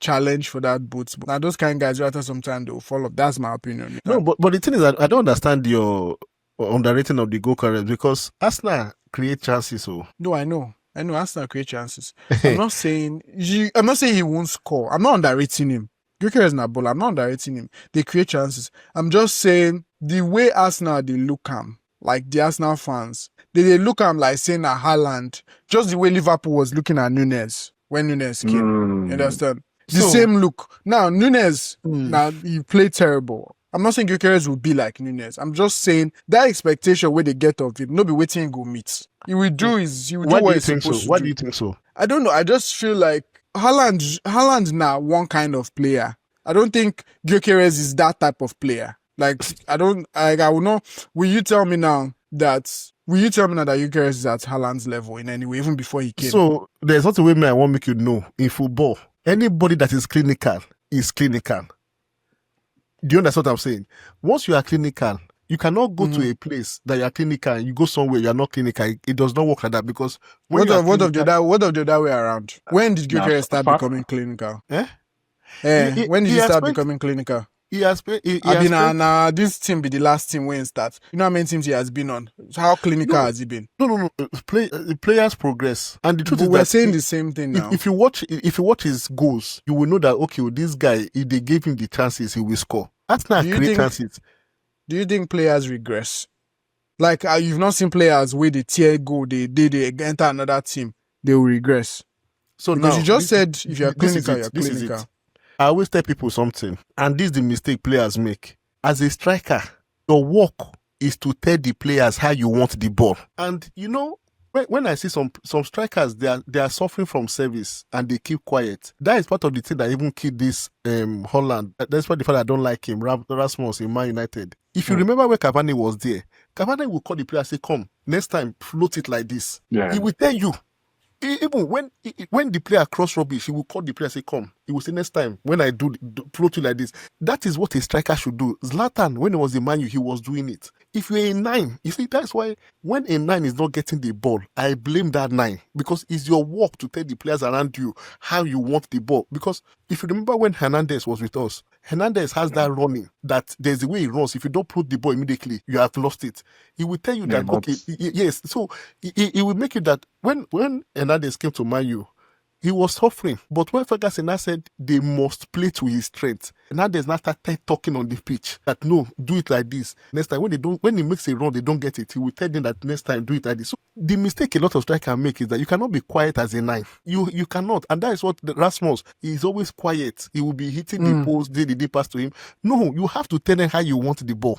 challenge for that boots. Now those kind of guys, after some time they will fall off. That's my opinion. No, but the thing is that I don't understand your underrating of the Gyökeres, because Arsenal create chances. So no, I know Arsenal create chances. I'm not saying he won't score. I'm not underrating him. Gyökeres na ball. I'm not underrating him. They create chances. I'm just saying the way Arsenal they look him, like the Arsenal fans, they look him like saying a Haaland, just the way Liverpool was looking at Nunes when Nunes came. You understand? The same look. Now Nunes, now he played terrible. I'm not saying Gyökeres will be like Nunes. I'm just saying that expectation where they get of him, no be waiting he go meet. He will do what he's supposed to do. Why do you think so? I don't know. I just feel like Haaland now one kind of player. I don't think Gyökeres is that type of player. Like I will not. Will you tell me now that Gyökeres is at Haaland's level in any way, even before he came? So there's not a way I want to make you know in football. Anybody that is clinical is clinical. Do you understand what I'm saying? Once you are clinical, you cannot go to a place that you are clinical and you go somewhere you are not clinical. It does not work like that, because what of the other way around? When did Gyökeres start becoming clinical? When did he start becoming clinical? This team be the last team when he starts. You know how many teams he has been on? How clinical has he been? No. Players progress, and the truth is we're saying the same thing now. If you watch his goals, you will know that this guy, if they gave him the chances, he will score. That's not great chances. Do you think players regress? Like you've not seen players where they tear go, they enter another team, they will regress. So because you just said if you're clinical, you're clinical. I always tell people something, and this is the mistake players make. As a striker, your work is to tell the players how you want the ball. And you know, when I see some strikers, they are suffering from service and they keep quiet. That is part of the thing that even killed this Holland. That's why the fact I don't like him, Rasmus in Man United. If you remember when Cavani was there, Cavani will call the player and say, "Come, next time, float it like this." Yeah. He will tell you. Even when the player cross rubbish, he will call the player and say, "Come." He will say, "Next time, when I do float you like this." That is what a striker should do. Zlatan, when he was in Man U, he was doing it. if you're a 9, you see, that's why when a 9 is not getting the ball, I blame that 9 because it's your work to tell the players around you how you want the ball. Because if you remember when Hernandez was with us, Hernandez has that running that there's a way he runs. If you don't put the ball immediately, you have lost it. He will tell you Yeah, that, but okay, yes. So he will make you that when Hernandez came to Man U, he was suffering. But when Ferguson now said they must play to his strength, and now there's not started talking on the pitch that no, do it like this. Next time when he makes a run, they don't get it. He will tell them that next time do it like this. So the mistake a lot of strikers make is that you cannot be quiet as a 9. You cannot, and that is what Rasmus is always quiet. He will be hitting the post, the pass to him. No, you have to tell them how you want the ball.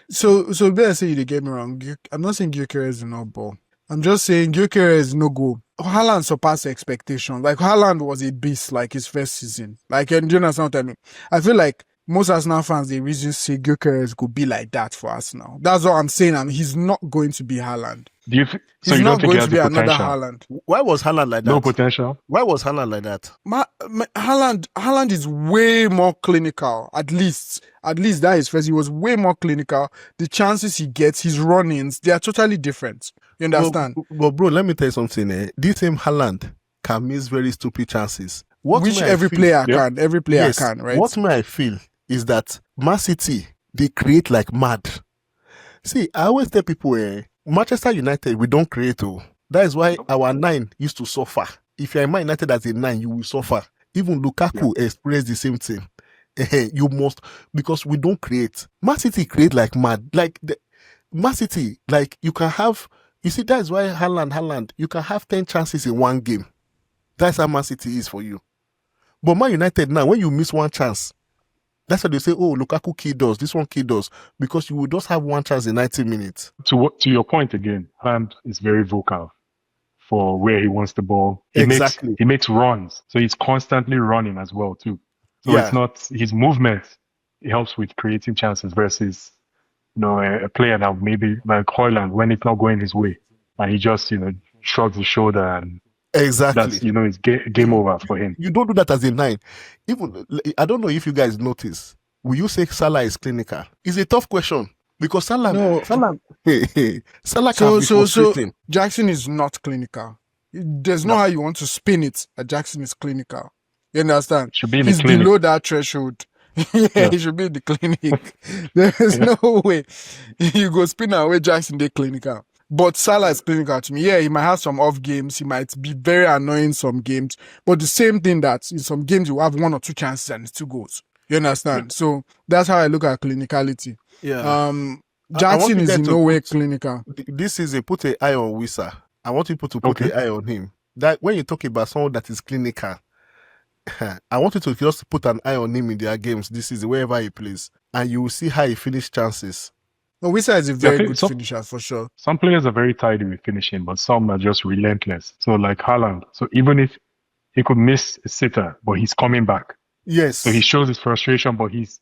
So better say you get me wrong. I'm not saying Gyökeres is no ball. I'm just saying Gyökeres is no goal. Haaland surpassed expectations. Like Haaland was a beast like his first season. Like, and you understand what I mean? I feel like most Arsenal fans, the reason say Gyökeres could be like that for Arsenal. That's what I'm saying. He's not going to be Haaland. So you don't think he has the another potential? Haaland. Why was Haaland like that? No potential? Why was Haaland like that? Haaland is way more clinical. At least that is first. He was way more clinical. The chances he gets, his run-ins, they are totally different. You understand? But bro, let me tell you something. This same Haaland can miss very stupid chances. Which every player can. Every player can, right? What I feel is that Man City, they create like mad. See, I always tell people, Manchester United, we don't create. That is why our 9 used to suffer. If you're Man United as a 9, you will suffer. Even Lukaku experienced the same thing. You must, because we don't create. Man City create like mad. Like Man City, like you can have, you see, that's why Haaland, you can have 10 chances in one game. That's how Man City is for you. But Man United now, when you miss one chance, that's why they say, oh, Lukaku killed us, this one killed us, because you will just have one chance in 90 minutes. To your point again, Haaland is very vocal for where he wants the ball. He makes runs, so he's constantly running as well too. So it's not his movement. It helps with creating chances versus a player that maybe like Højlund when it's not going his way, and he just shrugs his shoulder and that's it's game over for him. You don't do that as a 9. Even I don't know if you guys notice. Will you say Salah is clinical? It's a tough question because Salah can be frustrating. Jackson is not clinical. There's no how you want to spin it. Jackson is clinical. You understand? Should be in He's the clinic. below that threshold. He should be in the clinic. There's no way you go spin away Jackson. They're clinical. But Salah is clinical to me. Yeah, he might have some off games. He might be very annoying some games. But the same thing that in some games you have 1 or 2 chances and it's 2 goals. You understand? Yeah. So that's how I look at clinicality. Yeah. Jackson is in no way clinical. This is put an eye on Wissa. I want people to put an eye on him. That when you talk about someone that is clinical, I want you to just put an eye on him in their games. This is wherever he plays. And you will see how he finishes chances. No, Wissa is a very good finisher for sure. Some players are very tidy with finishing, but some are just relentless. So like Haaland, so even if he could miss a sitter, but he's coming back. Yes. So he shows his frustration, but he's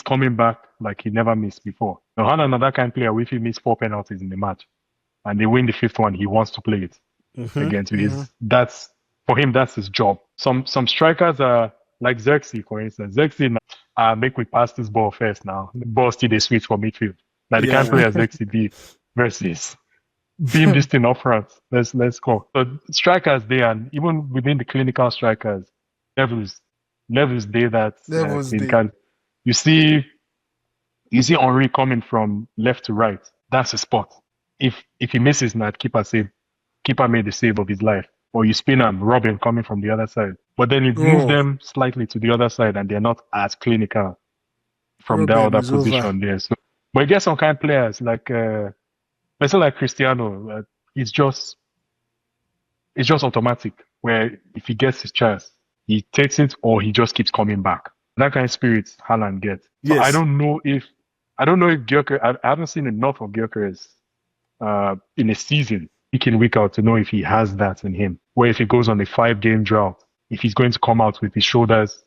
coming back like he never missed before. Now Haaland is that kind of player. If he missed 4 penalties in the match and they win the 5th one, he wants to play it against you. That's for him. That's his job. Some strikers are like Xerxes, for instance. Xerxes make we pass this ball first now. The ball still they switch for midfield. Like the kind of players Xerxes be versus beam this thing up front. Let's go. So strikers there, and even within the clinical strikers, levels there that you see Henry coming from left to right. That's a spot. If he misses that, keeper made the save of his life. Or you spin him, Robin coming from the other side. But then you move them slightly to the other side and they're not as clinical from that other position there. So, but you get some kind of players like let's say like Cristiano, it's just automatic where if he gets his chance, he takes it or he just keeps coming back. That kind of spirit Haaland gets. So yes. I don't know if Gyökeres, I haven't seen enough of Gyökeres in a season, week in, week out, to know if he has that in him. Where if he goes on a 5-game drought, if he's going to come out with his shoulders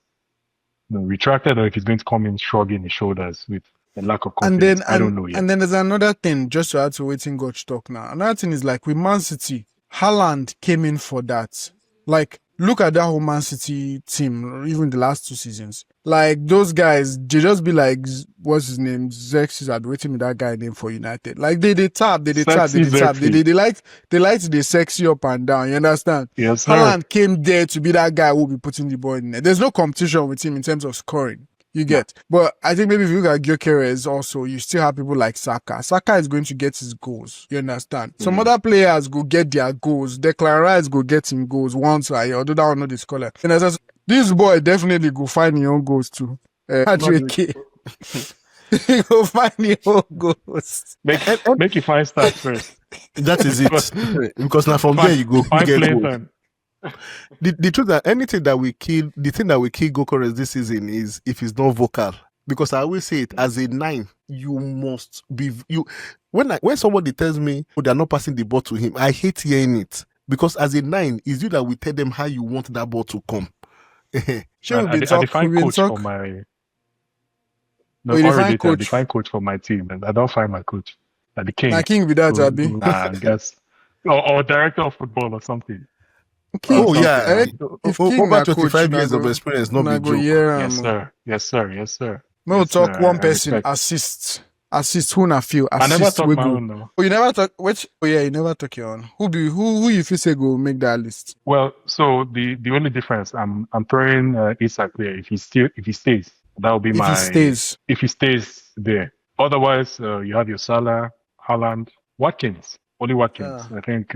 retracted, or if he's going to come in shrugging his shoulders with a lack of confidence. I don't know yet. And then there's another thing, just to add to waiting Goch talk now. Another thing is like with Man City, Haaland came in for that. Like, look at that whole Man City team, even the last 2 seasons. Like those guys, they just be like, what's his name? Xerxes. I've been waiting with that guy name for United. Like they tap, they tap, Sexy they tap. Zexy. They like to they sexy up and down. You understand? Yes, sir. Haaland came there to be that guy who will be putting the ball in there. There's no competition with him in terms of scoring. You get, but I think maybe if you look at Gyökeres also, you still have people like Saka. Saka is going to get his goals. You understand? Some other players go get their goals. Declan Rice go get him goals once, although that one not the scholar. You understand? This boy definitely go find your own goals too. Patrick, he go find your own goals. Make you find stats first. That is it. Because now from there you go. Find You get playing goal. time. The truth that anything that we kill, the thing that we kill Gochores this season is if he's not vocal. Because I always say it as a 9, you must be when somebody tells me they're not passing the ball to him, I hate hearing it. Because as a 9, it's you that will tell them how you want that ball to come. Sure, I define coach for my. No, already I define coach for my team, and I don't find my coach. Like the king. My king without Abi. I guess. Or director of football or something. King, yeah. If over 25 years of experience, not be joke. Yes, sir. Yes, sir. Yes, sir. No yes, talk sir. one person assist who na feel assist. I never talk my own though. Oh, you never talk which? Oh yeah, you never talk your own. Who you feel say go make that list? Well, so the only difference I'm throwing Isak there if he stays. That will be my if he stays there. Otherwise, you have your Salah, Haaland, Watkins. Only Watkins. I think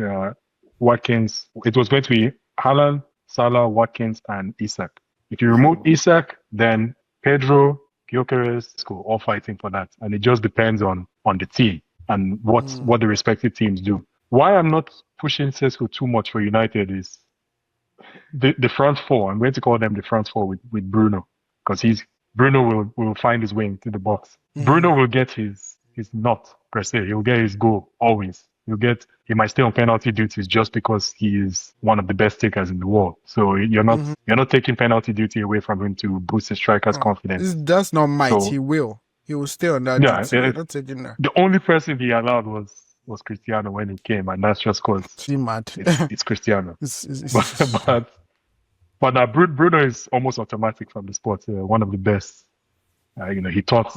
Watkins. It was going to be Haaland, Salah, Watkins, and Isak. If you remove Isak, then Pedro, Gyökeres go all fighting for that, and it just depends on the team and what the respective teams do. Why I'm not pushing Sesko too much for United is the front four. I'm going to call them the front four with Bruno, because Bruno will find his way into the box. Bruno will get his nut per se. He'll get his goal always. He might stay on penalty duties just because he is one of the best takers in the world. So you're not taking penalty duty away from him to boost his striker's confidence. That's not might. So, he will stay on that duty. Not taking that. The only person he allowed was Cristiano when he came, and that's just because it's Cristiano. But now Bruno is almost automatic from the spot. One of the best. He taught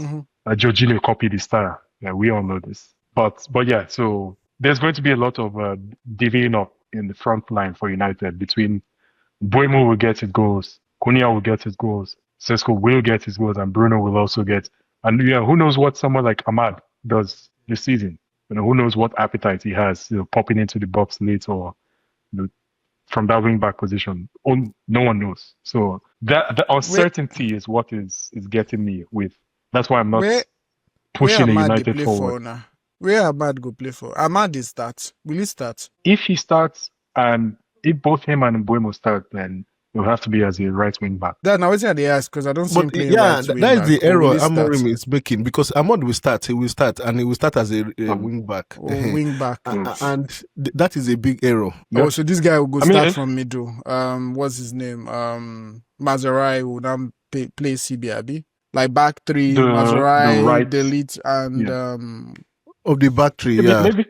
Jorginho copied his style. Yeah, we all know this. But yeah, so there's going to be a lot of divvying up in the front line for United between Mbeumo will get his goals, Cunha will get his goals, Sesko will get his goals, and Bruno will also get. And who knows what someone like Ahmad does this season? Who knows what appetite he has, popping into the box late or from that wing back position. No one knows. So the uncertainty is what is getting me with. That's why I'm not pushing a United forward. Where Ahmad go play for? Ahmad is start. Will he start? If he starts, and if both him and Mbeumo start, then he'll have to be as a right wing back. That's not what they ask, because I don't see him playing right wing back. That is the error Amorim is making, because Ahmad will start. He will start, and he will start as a wing back. Wing back. And that is a big error. Oh, so this guy will go start from middle. What's his name? Mazurai will now play CBRB. Like back three, Mazurai, Delete, and of the back three, maybe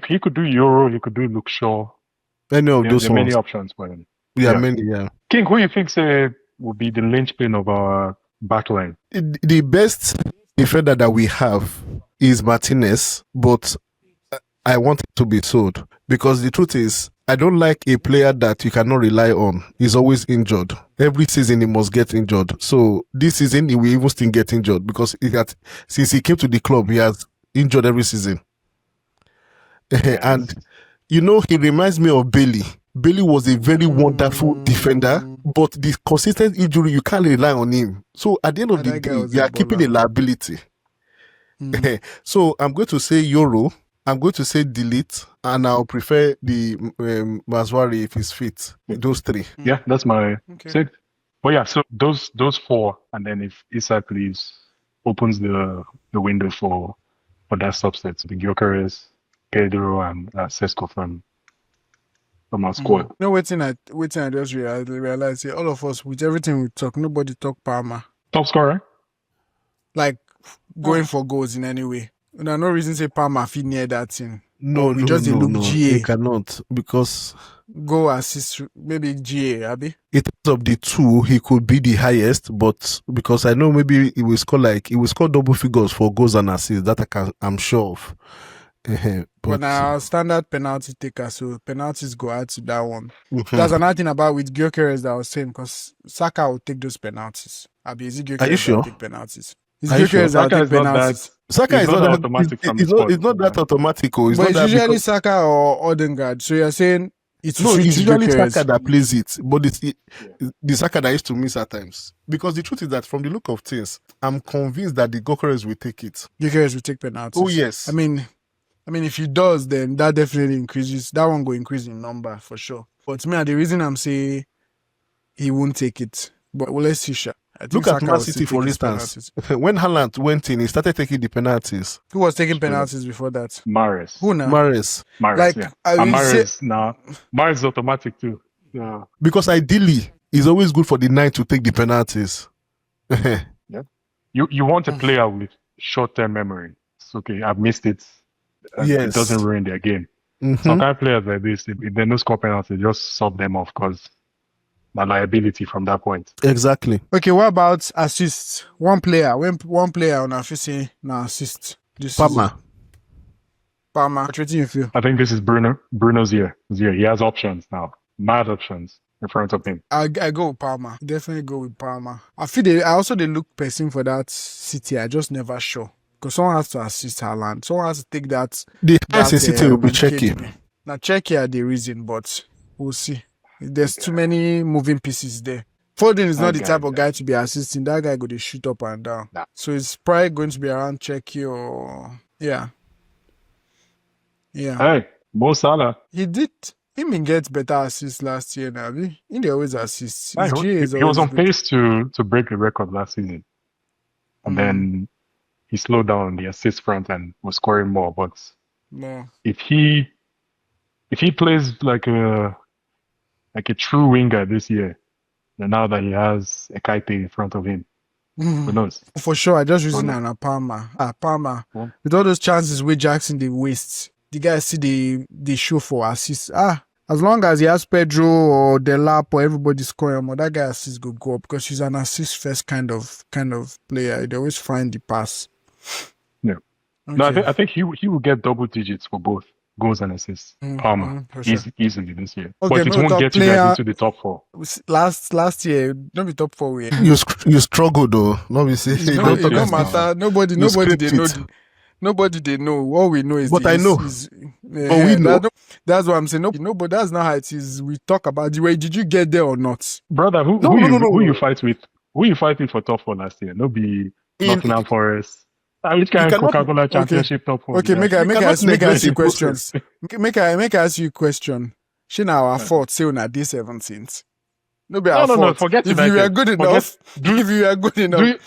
he could do Euro, he could do Luke Shaw. Any of those there are many options for him. Many. King, who you think would be the linchpin of our backline? The best defender that we have is Martinez, but I want it to be sold, because the truth is, I don't like a player that you cannot rely on. He's always injured. Every season he must get injured. So this season he will even still get injured, because since he came to the club, he has injured every season. Yes. And he reminds me of Bailey. Bailey was a very wonderful defender, but the consistent injury, you can't rely on him. So at the end of the day, you are keeping a liability. So I'm going to say Euro, I'm going to say Delete, and I'll prefer the Mazwari if he's fit. Those three. Yeah, that's my six. But yeah, so those four, and then if Isak leaves, opens the window for that subset. So the Gyökeres, Pedro, and Sesko from our squad. Waiting I just realized all of us, with everything we talk, nobody talk Palmer. Top scorer? Like going for goals in any way. No reason say Palmer fit near that thing. No, we no, just dey no, look no. They GA. cannot, because Go assist, maybe GA, Abi. in terms of the two, he could be the highest, but because I know maybe he will score double figures for goals and assists. That I'm sure of. But But now standard penalty taker, so penalties go out to that one. mhm. That's another thing about with Gyökeres that I was saying, because Saka will take those penalties. Abi, is it Are you Gyökeres that sure? will take penalties? It's Are you sure? Gyökeres that will Saka take is not that. penalties. Saka It's is not not that that. automatic from the It's not. spot. It's not that automatic. Oh. It's But not it's that usually because Saka or Odegaard. So you're saying it will no, switch it's to usually Saka Gyökeres. that plays it, but it's Yeah. the Saka that used to miss at times. Because the truth is that from the look of things, I'm convinced that the Gokeres will take it. Gyökeres will take penalties. Oh yes. I mean, if he does, then that definitely increases. That one will increase in number for sure. But me, the reason I'm saying he won't take it. But well, let's see, Sha. I think Look at Saka Man will still City, take for his instance. penalties. When Haaland went in, he started taking the penalties. Who was taking Straight up. penalties before that? Mahrez. Who now? Mahrez. Mahrez, Like, yeah. I And will say, Mahrez now. Mahrez is automatic too. Yeah. Because ideally, it's always good for the 9 to take the penalties. You want a player with short-term memory. It's okay, I've missed it. It Yes. doesn't ruin their game. Mhm. Some kind of players like this, if they no score penalty, just sub them off because my liability from that point. Exactly. okay, what about assists? One player on our facing now assist this season. Palmer. Palmer. What do you feel? I think this is Bruno's year. He has options now. Mad options in front of him. I go with Palmer. Definitely go with Palmer. I also they look person for that City. I just never sure. Because someone has to assist Haaland. Someone has to take that. The highest in City will be KDB. Checky. Now Checky are the reason, but we'll see. There's too many moving pieces there. Foden is not the type of guy to be assisting. That guy go to shoot up and down. Nah. So it's probably going to be around Checky or yeah. Hey, Mo Salah. He get better assists last year now. He always assists. He was on pace to break the record last season. And then he slowed down on the assist front and was scoring more. But No. if he plays like a true winger this year, then now that he has Ekaite in front of him, who knows? For sure, I just using an Palmer. Palmer. Yeah. With all those chances with Jackson they waste, the guys see the show for assists. As long as he has Pedro or Delap or everybody scoring more, that guy assists go up because he's an assist first kind of player. They always find the pass. Yeah. Okay. No, I think he will get double digits for both goals and assists. Palmer for sure. easily this year, Okay, but it won't get you guys into the top 4. Last year, don't be top 4. You struggle though. No, we say It don't matter. Nobody they know. Nobody they know. All we know is But I know. But we know. That's what I'm saying. No, but that's not how it is. We talk about the way. Did you get there or not? Brother, who you fight with? Who you fighting for top 4 last year? No be Nottingham Forest. Which kind of Coca-Cola Championship top 4? Okay, make I ask you questions. Make I ask you a question. She now our fault say on day 17th. No, be our fault. No, forget if United. You are good enough. If you are good enough.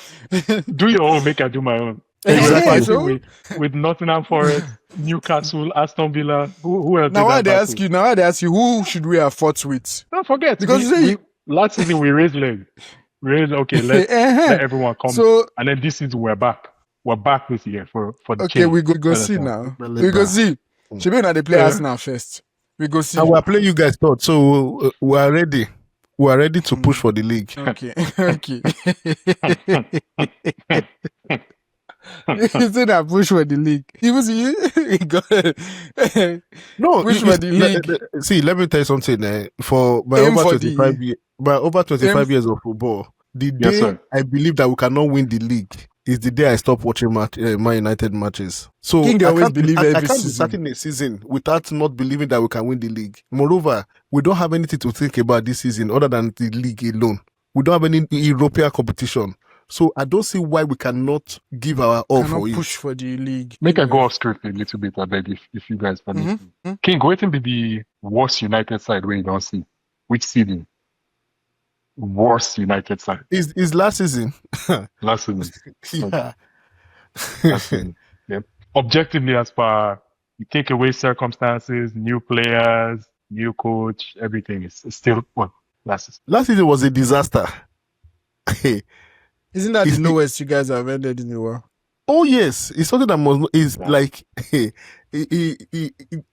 Do your own, make I do my own. Exactly. So? With Nottingham Forest, Newcastle, Aston Villa. Who else? Now I ask you, who should we have fought with? Don't forget. Because last season we raised leg. Okay, let everyone come. So, and then this season we're back. We're back this year for the okay, change. we go see now. We go see. Should be now they play Arsenal first. We go see. And we're playing you guys thought. So we are ready. We are ready to push for the league. Okay. You said I push for the league. He was you. No, push for the league. See, let me tell you something. By over 25 years of football, the day I believe that we cannot win the league is the day I stop watching Man United matches. So I can't be starting a season without not believing that we can win the league. Moreover, we don't have anything to think about this season other than the league alone. We don't have any European competition. So I don't see why we cannot give our all for it. Push for the league. Make I go off script a little bit, I beg, if you guys permit. King, go ahead and be the worst United side where you don't see. Which season? Worst United side. Is last season. Last season. Yeah. Last season. Yep. Objectively, as far you take away circumstances, new players, new coach, everything is still what last season. Last season was a disaster. Isn't that the lowest you guys have ended in the world? Oh yes, it's something that is Yeah. like,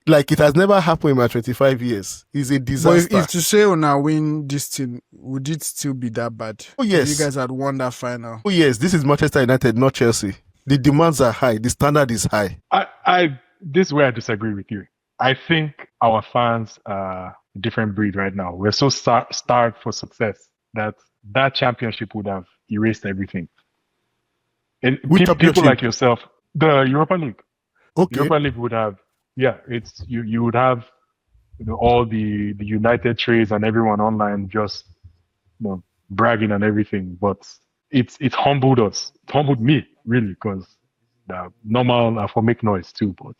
like it has never happened in my 25 years. It's a But disaster. if to say Una win this thing, would it still be that bad? Oh If yes, you guys had won that final. oh yes, this is Manchester United, not Chelsea. The demands are high. The standard is high. This is where I disagree with you. I think our fans are a different breed right now. We're so starved for success that championship would have erased everything. And Which people like championship? yourself, the Europa League. Okay. Europa League would have, yeah, it's you would have all the United trades and everyone online just bragging and everything, but it humbled us. It humbled me really because the normal for make noise too, but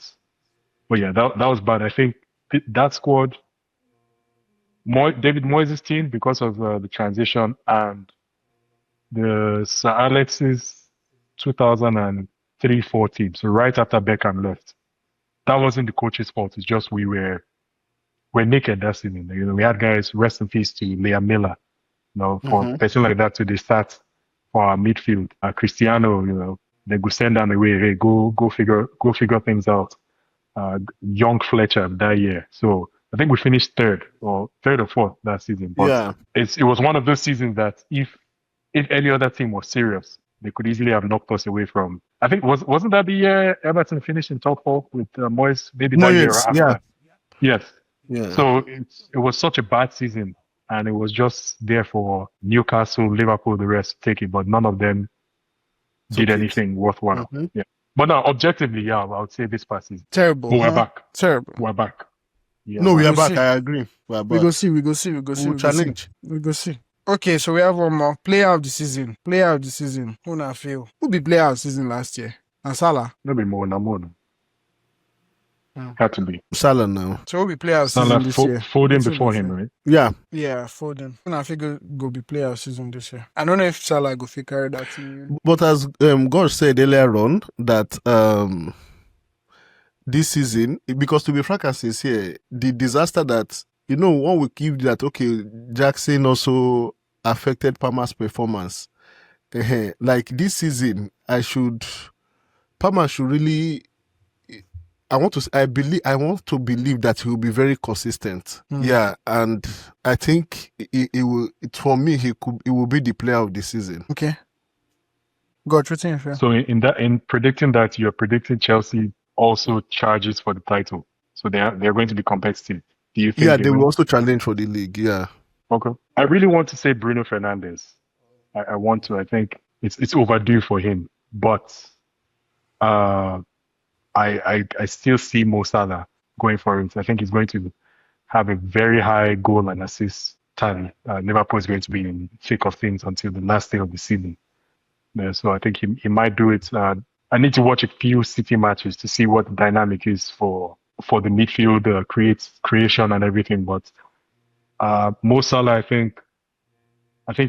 yeah, that was bad. I think that squad, David Moyes' team, because of the transition and the Sir Alex's 2003-4 team, so right after Beckham left, that wasn't the coach's fault. It's just we're naked that season. We had guys, rest in peace to Liam Miller. For a person like that to the start for our midfield, Cristiano, they go send down the way, hey, go figure things out. Young Fletcher that year. So I think we finished third or fourth that season. But Yeah. it was one of those seasons that if any other team was serious, they could easily have knocked us away from. I think wasn't that the year Everton finished in top four with Moyes? Maybe that year or Moyes, after. yeah. Yes. Yeah. So it was such a bad season, and it was just there for Newcastle, Liverpool, the rest to take it, but none of them did anything worthwhile. Mhm. Yeah. But now, objectively, yeah, I would say this past season. Terrible. But we're back. Terrible. We're back. Yeah, No, we are We'll back. see. I agree. We are We back. go see. We go see. We'll challenge. We go see. Okay, so we have one more. Player of the season. Player of the season. Who na feel? Who be player of the season last year? And Salah. No be more, no more. Hmm. Had to be. Salah now. So who be player of the Salah season this year? Foden What's before it him, be? right? Yeah. Yeah, Foden. Who na feel go be player of the season this year? I don't know if Salah go fit carry that team. But as Goch said earlier on, that this season, because to be frank and sincere, the disaster that, one will give that, okay, Jackson also affected Palmer's performance. Like this season, Palmer should really, I want to believe that he will be very consistent. Yeah, and I think it will. For me, it will be the player of the season. Okay. Goch, what's in fair? So in predicting that, you're predicting Chelsea also charges for the title. So they're going to be competitive. Do you think? Yeah, they will also challenge for the league. Yeah. Okay. I really want to say Bruno Fernandes. I want to. I think it's overdue for him, but I still see Mo Salah going for it. I think he's going to have a very high goal and assist tally. Liverpool is going to be in thick of things until the last day of the season. So I think he might do it. I need to watch a few City matches to see what the dynamic is for the midfield, creation and everything. But Mo Salah, I think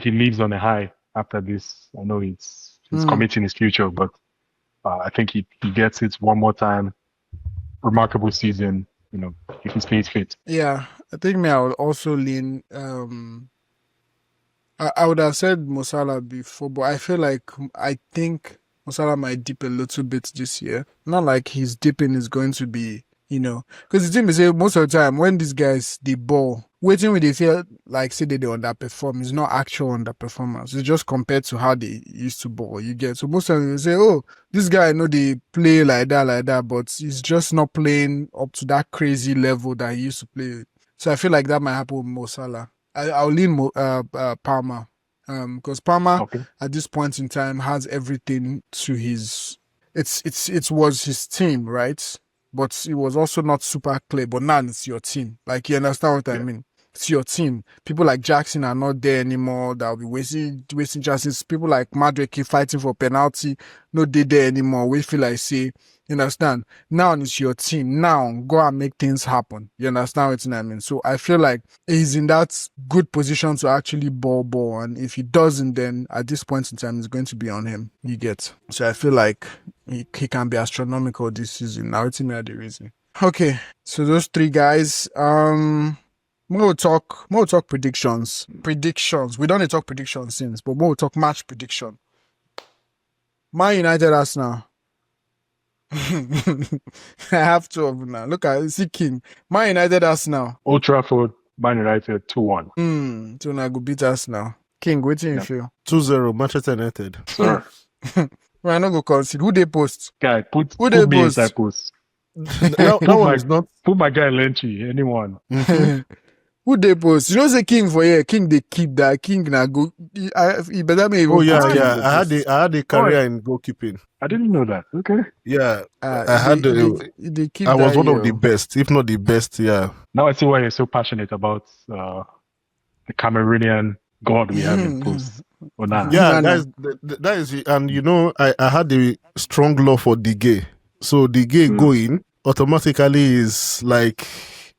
he leaves on a high after this. I know he's committing his future, but I think he gets it one more time. Remarkable season, if he stays fit. Yeah, I think I would also lean. I would have said Mo Salah before, but I think Mo Salah might dip a little bit this year. Not like his dipping is going to be, because the thing is, most of the time when these guys they ball, waiting when they feel like say they underperform, it's not actual underperformance. It's just compared to how they used to ball. You get so most of them say, oh, this guy they play like that, but he's just not playing up to that crazy level that he used to play. So I feel like that might happen with Mo Salah. I'll lean Palmer, because Palmer at this point in time has everything to his. It was his team, right? But it was also not super clear. But now it's your team. Like, you understand what I mean? It's your team. People like Jackson are not there anymore. That'll be wasting chances. People like Madrid fighting for penalty, not there anymore. We feel like say, you understand? Now it's your team. Now go and make things happen. You understand what I mean? So I feel like he's in that good position to actually ball. And if he doesn't, then at this point in time, it's going to be on him. You get. So I feel like he can be astronomical this season. Now it's me the reason. Okay. So those three guys, we'll talk predictions. We don't talk predictions since, but we'll talk match prediction. Man United Arsenal. I have two of them now. Look at see King. Man United Arsenal. Old Trafford, Man United 2-1. So now go beat us now. King, what do you Yeah. feel? 2-0 Manchester United. Sir. Well, I not go concede. Who they post? Guy, put Who they me post? inside post. that one is not. Put my guy Lenchy, anyone. Who they post? You know say King for here. King they keep that. King na go. He better make. Oh yeah, post King yeah. go I post. had a career in goalkeeping. I didn't know that. Okay. Yeah, I had. they keep I was that one of here. the best, if not the best. Yeah. Now I see why you're so passionate about the Cameroonian god we have in post. Onana. Yeah, Onana. that is, and you know, I had a strong love for Digay. So Digay going automatically is like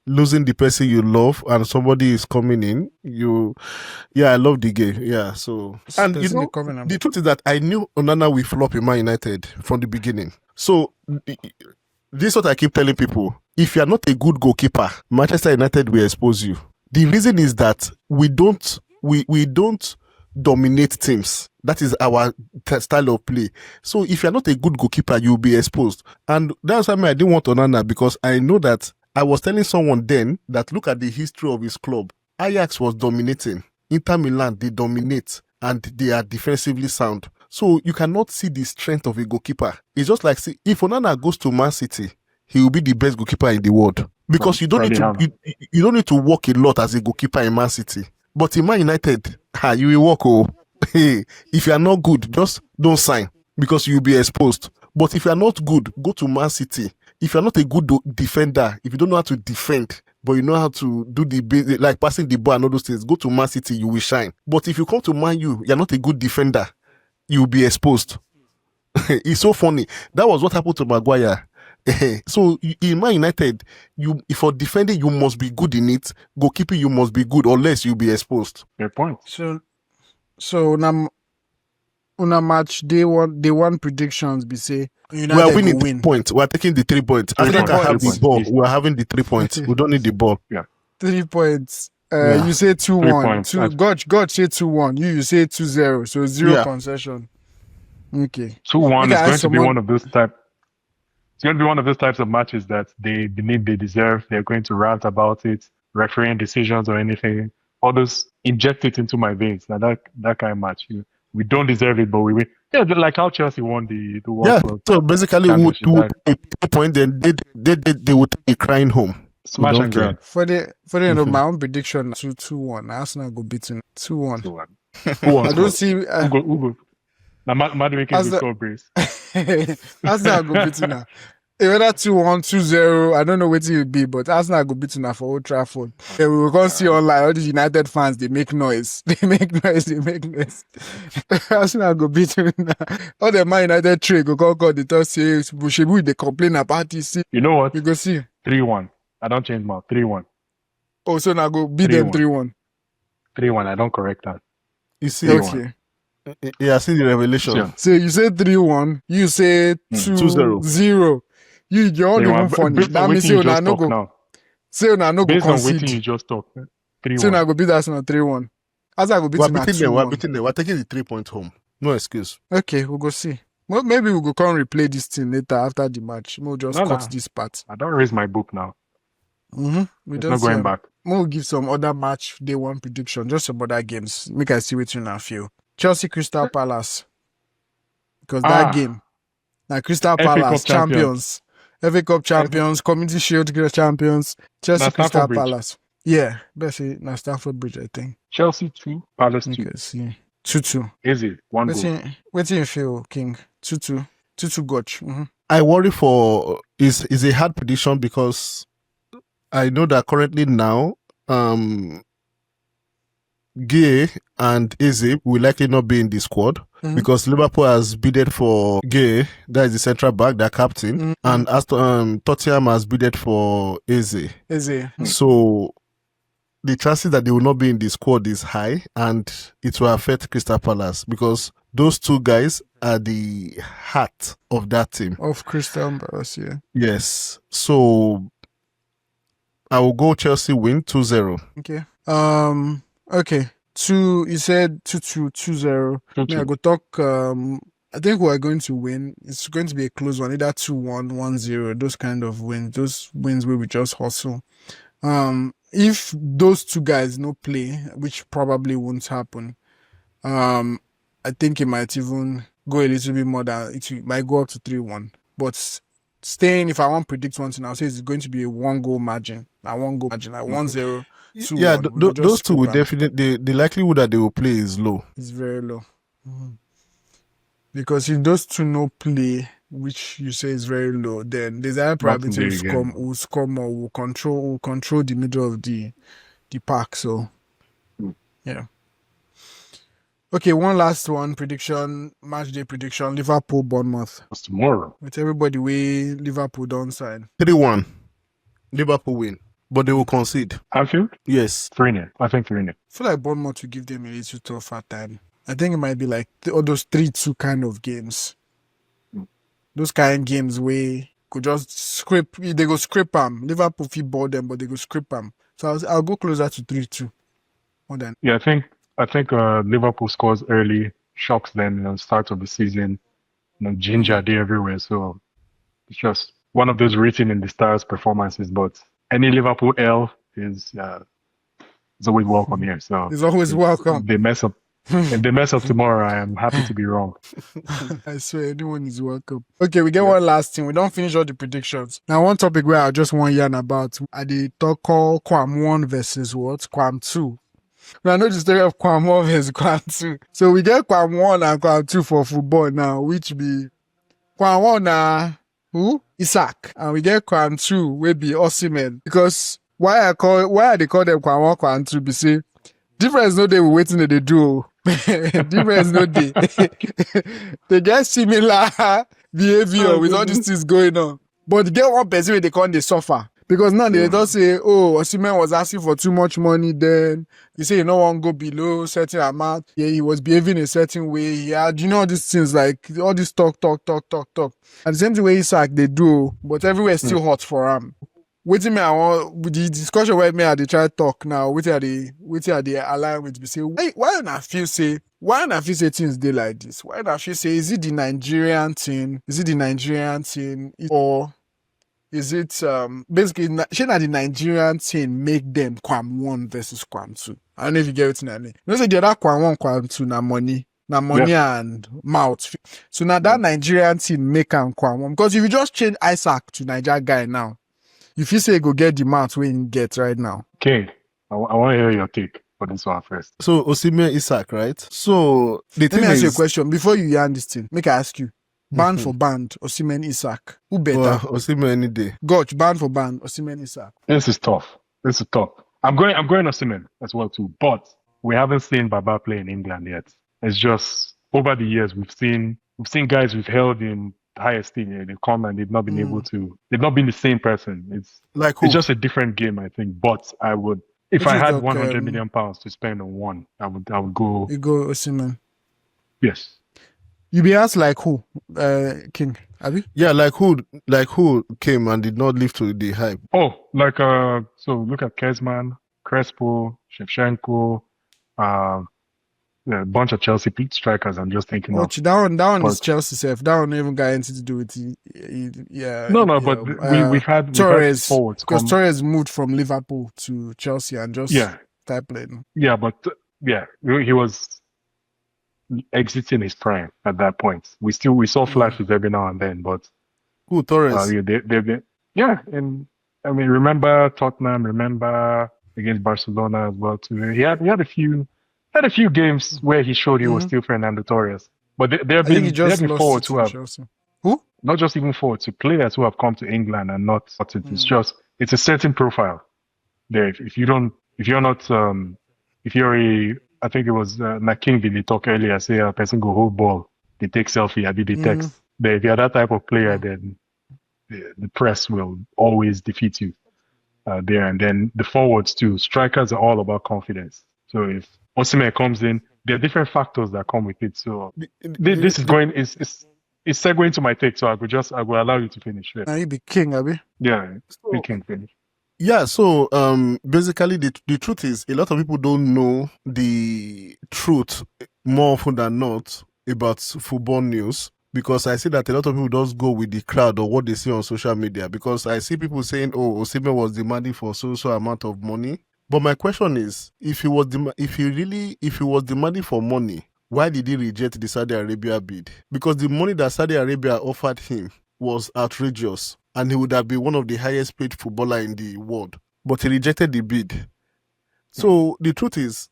losing the person you love, and somebody is coming in. I love Digay. Yeah, so and you know, the truth is that I knew Onana will flop in Man United from the beginning. So this is what I keep telling people: if you are not a good goalkeeper, Manchester United will expose you. The reason is that we don't dominate teams. That is our style of play. So if you're not a good goalkeeper, you'll be exposed. And that's why I didn't want Onana, because I know that I was telling someone then that look at the history of his club. Ajax was dominating. Inter Milan, they dominate and they are defensively sound. So you cannot see the strength of a goalkeeper. It's just like, see, if Onana goes to Man City, he will be the best goalkeeper in the world. Because you don't need to work a lot as a goalkeeper in Man City. But in Man United, you will work. If you are not good, just don't sign, because you'll be exposed. But if you are not good, go to Man City. If you are not a good defender, if you don't know how to defend, but you know how to do the like passing the ball and all those things, go to Man City, you will shine. But if you come to Man U, you're not a good defender, you'll be exposed. It's so funny. That was what happened to Maguire. So in Man United, for defending, you must be good in it. Goalkeeping, you must be good, unless you'll be exposed. Fair point. So now, on a match, day one predictions be say United we are winning win. 3 points. We are taking the 3 points. I think I have the ball. We are having the 3 points. We don't need the ball. Yeah. 3 points. You say 2-1. Goch say 2-1. You say 2-0. So 0 concession. Okay. 2-1 is going to be one of those type. It's going to be one of those types of matches that they believe they deserve. They're going to rant about it, refereeing decisions or anything. All those, inject it into my veins. Now that kind of match, we don't deserve it, but we win. Yeah, like how Chelsea won the World Cup. So basically, we would take a point, then they would take a crying home. Smash and grab. For the end of my own prediction, 2-1. Arsenal go beating 2-1. I don't see. Ugo. Now, Madueke will score brace. Arsenal go beating now. Whether 2-1, 2-0, I don't know what it will be, but Arsenal go beating for Old Trafford. We will go see online all these United fans. They make noise. Arsenal go beating all the Man United trade go call the talk say they complain about this. You know what? You go see 3-1. I don't change my 3-1. Oh, so now go beat them 3-1. 3-1. I don't correct that. You see, okay. Yeah, I see the revelation. Yeah. So you say 3-1. You say 2-0. You're only even funny. That means you no go. Say no go based concede. On waiting, you just talk. 3-1. So now go beat Arsenal 3-1. As I go beat them 2-1. We're taking the 3 point home. No excuse. Okay, we'll go see. Well, maybe we'll go come replay this thing later after the match. We'll just cut this part. I don't raise my book now. We not going back. We'll give some other match day one prediction, just some other games. Make I see what you now feel. Chelsea Crystal Palace. Because that game. Now Crystal Palace champions. FA Cup champions, Community Shield champions, Chelsea Crystal Palace. Yeah, best say na Stamford Bridge, I think. Chelsea 2, Palace 2. Okay, see. 2-2. Easy, 1 goal. What do you feel, King? 2-2. 2-2 Goch. I worry for is a hard prediction because I know that currently now Gay and Eze will likely not be in the squad because Liverpool has bidded for Gay, that is the central back, their captain, and Tottenham has bidded for Eze. So the chances that they will not be in the squad is high, and it will affect Crystal Palace because those two guys are the heart of that team. Of Crystal Palace, yeah. Yes. So I will go Chelsea win 2-0. Okay. Okay. You said 2-2, 2-0. I go talk I think we're going to win. It's going to be a close one, either 2-1, 1-0, those kind of wins. Those wins where we just hustle. If those two guys no play, which probably won't happen, I think it might even go a little bit more than it might go up to 3-1. But staying, if I want to predict one thing, I'll say it's going to be a 1-goal margin. Like 1-0, 2-1. Yeah, We just those two will scrape 'em. definitely. The likelihood that they will play is low. It's very low. Because if those two no play, which you say is very low, then there's a probability Nothing there again. we'll score more, we'll control the middle of the park. So yeah. Okay, one last one prediction, match day prediction, Liverpool Bournemouth. It's tomorrow. With everybody way Liverpool don't sign. 3-1. Liverpool win, but they will concede. Anfield? Yes. 3-0. I think 3-0. I feel like Bournemouth will give them a little tougher time. I think it might be like all those 3-2 kind of games. Those kind of games where could just scrape, they go scrape them. Liverpool feel bored them, but they go scrape them. So I'll go closer to 3-2. More than Yeah, I think Liverpool scores early, shocks them, start of the season, ginger day everywhere. So it's just one of those written in the stars performances. But any Liverpool L is always welcome here. So it's always welcome. They mess up. If they mess up tomorrow, I am happy to be wrong. I swear, anyone is welcome. Okay, we get one last thing. We don't finish all the predictions. Now, one topic where I just want to yarn about, I did talk call Quam 1 versus what? Quam 2. Now, I know the story of Quam 1 versus Quam 2. So we get Quam 1 and Quam 2 for football now, which be Quam 1 who? Isak. And we get Quam 2, will be Osimhen. Because why they call them Quam 1, Quam 2, be say, difference no day we waiting that they do. Difference no day. They get similar behavior with all these things going on. But get one person where they can't they suffer. Because now they don't say, oh, Osimhen was asking for too much money then. You say you don't want to go below certain amount. Yeah, he was behaving a certain way. He had, all these things like all this talk. And the same thing way Isak they do, but everywhere is still hot for him. Waiting me, I want with the discussion where me they try to talk now. Waiting at the align with me say why not feel say things they like this? Why not feel say is it the Nigerian thing? Or is it basically should not the Nigerian thing make them Quam 1 versus Quam 2? I don't know if you get what I mean. You say the other Quam 1, Quam 2 na money. And mouth. So now that Nigerian thing make them Quam 1. Because if you just change Isaac to Niger guy now, if you say go get the mount where you get right now. Okay, I want to hear your take for this one first. So Osimhen Isak, right? So the Let thing me ask you a is, question before you yarn this thing. Make I ask you, band for band, Osimhen Isak, who better? well, Osimhen any day. Goch, band for band, Osimhen Isak. This is tough. I'm going Osimhen as well too, but we haven't seen Baba play in England yet. It's just over the years we've seen guys we've held in high esteem. They've come and they've not been able to. They've not been the same person. It's Like who? It's just a different game, I think. But I would, if I had talk, 100 million pounds to spend on one, I would go. You go Osimhen. Yes. You be asked like who? King, have you? Yeah, like who came and did not live to the hype. Oh, so look at Kezman, Crespo, Shevchenko, a bunch of Chelsea strikers. I'm just thinking of. That one is Chelsea self. That one even got anything to do with we've had Torres forwards because Torres moved from Liverpool to Chelsea and just started playing. Yeah, but he was exiting his prime at that point. We saw flashes every now and then, but Who Torres? and I mean, remember Tottenham, remember against Barcelona as well too. He had a few games where he showed he was still Fernando Torres. But there have been forwards who have Chelsea. Who? Not just even forwards, to players who have come to England and not started. It's a certain profile there. If I think it was Naking they talk earlier, say a person go hold ball, they take selfie, I be the text. But if you're that type of player, then the press will always defeat you there. And then the forwards too. Strikers are all about confidence. So if Osimhen comes in, there are different factors that come with it. So this is segueing to my take. So I will allow you to finish. Yeah. Now you be king, Abby. Yeah, we can finish. Yeah, so basically the truth is a lot of people don't know the truth more often than not about football news because I see that a lot of people just go with the crowd or what they see on social media. Because I see people saying, "Oh, Osimhen was demanding for so amount of money." But my question is, if he was demanding for money, why did he reject the Saudi Arabia bid? Because the money that Saudi Arabia offered him was outrageous, and he would have been one of the highest paid footballer in the world. But he rejected the bid. So the truth is,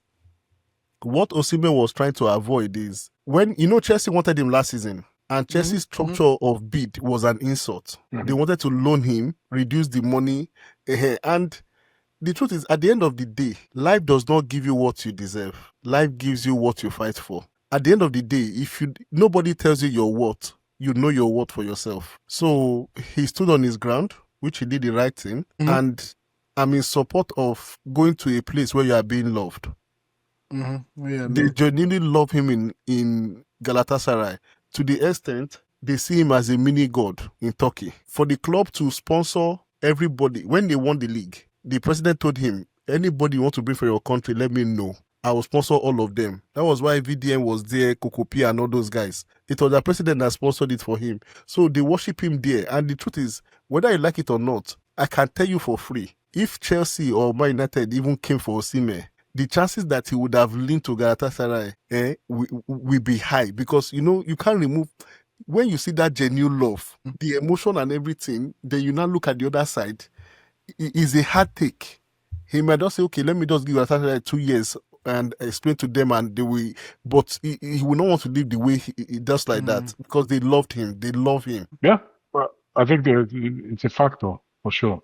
what Osimhen was trying to avoid is when Chelsea wanted him last season, and Chelsea's structure of bid was an insult. They wanted to loan him, reduce the money, and the truth is, at the end of the day, life does not give you what you deserve. Life gives you what you fight for. At the end of the day, if nobody tells you your worth, you know your worth for yourself. So he stood on his ground, which he did the right thing, and I'm in support of going to a place where you are being loved. They genuinely love him in Galatasaray to the extent they see him as a mini god in Turkey. For the club to sponsor everybody, when they won the league, the president told him, anybody you want to bring for your country, let me know. I will sponsor all of them. That was why VDM was there, Kokopia and all those guys. It was the president that sponsored it for him. So they worship him there. And the truth is, whether you like it or not, I can tell you for free, if Chelsea or Man United even came for Osimhen, the chances that he would have leaned to Galatasaray will be high. Because, you can't remove... When you see that genuine love, the emotion and everything, then you now look at the other side, is a hard take. He might just say, okay, let me just give Galatasaray 2 years and explain to them, and they will, but he will not want to live the way he does like that because they loved him. They love him. Yeah, well, I think it's a factor for sure.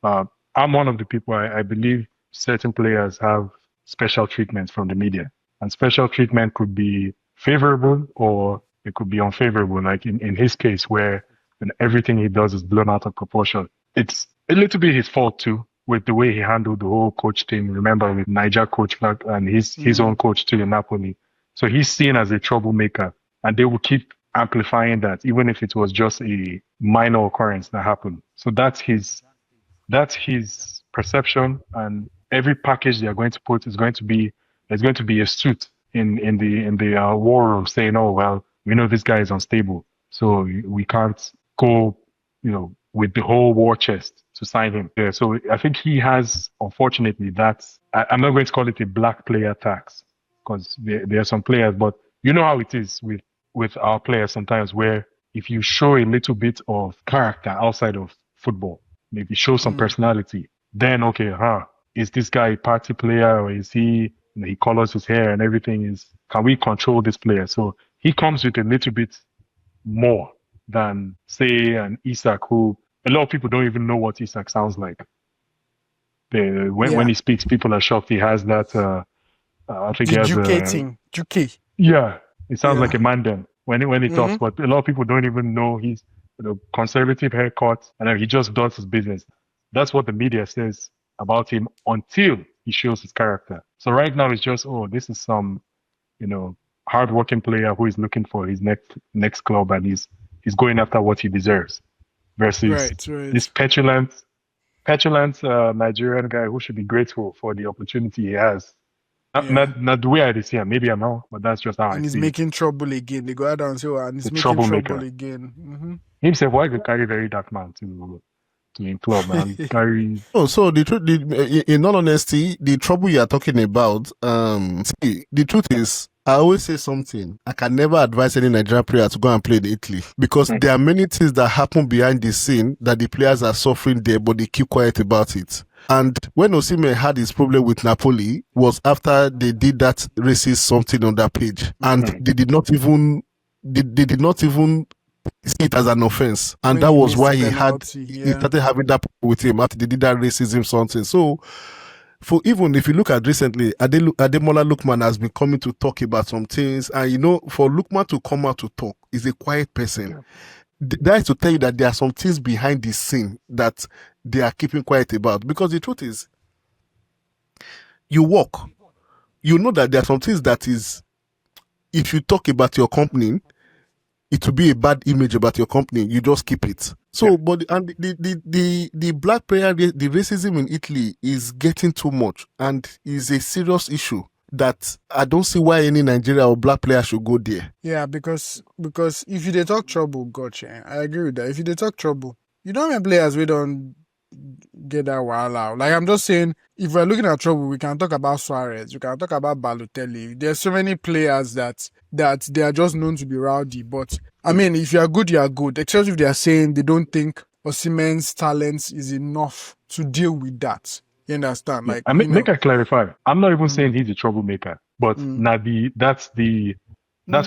I'm one of the people, I believe certain players have special treatment from the media, and special treatment could be favorable or it could be unfavorable. Like in his case, where everything he does is blown out of proportion. It's a little bit his fault too, with the way he handled the whole coach team. Remember with Niger coach and his own coach too in Napoli. So he's seen as a troublemaker, and they will keep amplifying that, even if it was just a minor occurrence that happened. So that's his perception, and every package they are going to put is going to be a suit in the war room saying, oh well, we know this guy is unstable, so we can't go, with the whole war chest to sign him. Yeah, so I think he has, unfortunately, I'm not going to call it a black player tax, because there are some players, but you know how it is with our players sometimes, where if you show a little bit of character outside of football, if you show some personality, then okay, is this guy a party player, or is he, he colors his hair and everything, can we control this player? So he comes with a little bit more than, say, an Isak, who a lot of people don't even know what Isak sounds like. When he speaks, people are shocked. He has that, I think he has Juke. Yeah, it sounds like a man then when he talks, but a lot of people don't even know he's conservative haircut, and he just does his business. That's what the media says about him until he shows his character. So right now it's just, this is some, hardworking player who is looking for his next club, and he's going after what he deserves, versus this petulant Nigerian guy who should be grateful for the opportunity he has. Not the way I see him. Maybe I'm wrong, but that's just how I see it. And he's making trouble again. They go out and say, and he's making trouble again. Himself, why could carry very dark man to in club, man? Carry. So the truth, in all honesty, the trouble you are talking about, the truth is, I always say something. I can never advise any Nigerian player to go and play in Italy, because there are many things that happen behind the scene that the players are suffering there, but they keep quiet about it. And when Osimhen had his problem with Napoli was after they did that racist something on that page, and they did not even see it as an offense, and that was why he started having that problem with him after they did that racism something. So, even if you look at recently, Ademola Lookman has been coming to talk about some things, and for Lookman to come out to talk, is a quiet person. Yeah. That is to tell you that there are some things behind the scene that they are keeping quiet about. Because the truth is, you work, you know that there are some things that is, if you talk about your company, it will be a bad image about your company. You just keep it. So, but the black player, the racism in Italy is getting too much, and is a serious issue. that I don't see why any Nigeria or black player should go there. Yeah, because if you dey talk trouble, gotcha. I agree with that. If you dey talk trouble, you don't have players we don't get that while out. Like I'm just saying, if we're looking at trouble, we can talk about Suarez, we can talk about Balotelli. There's so many players that they are just known to be rowdy. But I mean, if you are good, you are good. Except if they are saying they don't think Osimhen's talent is enough to deal with that. You understand? Like, I make I clarify. I'm not even saying he's a troublemaker, but that's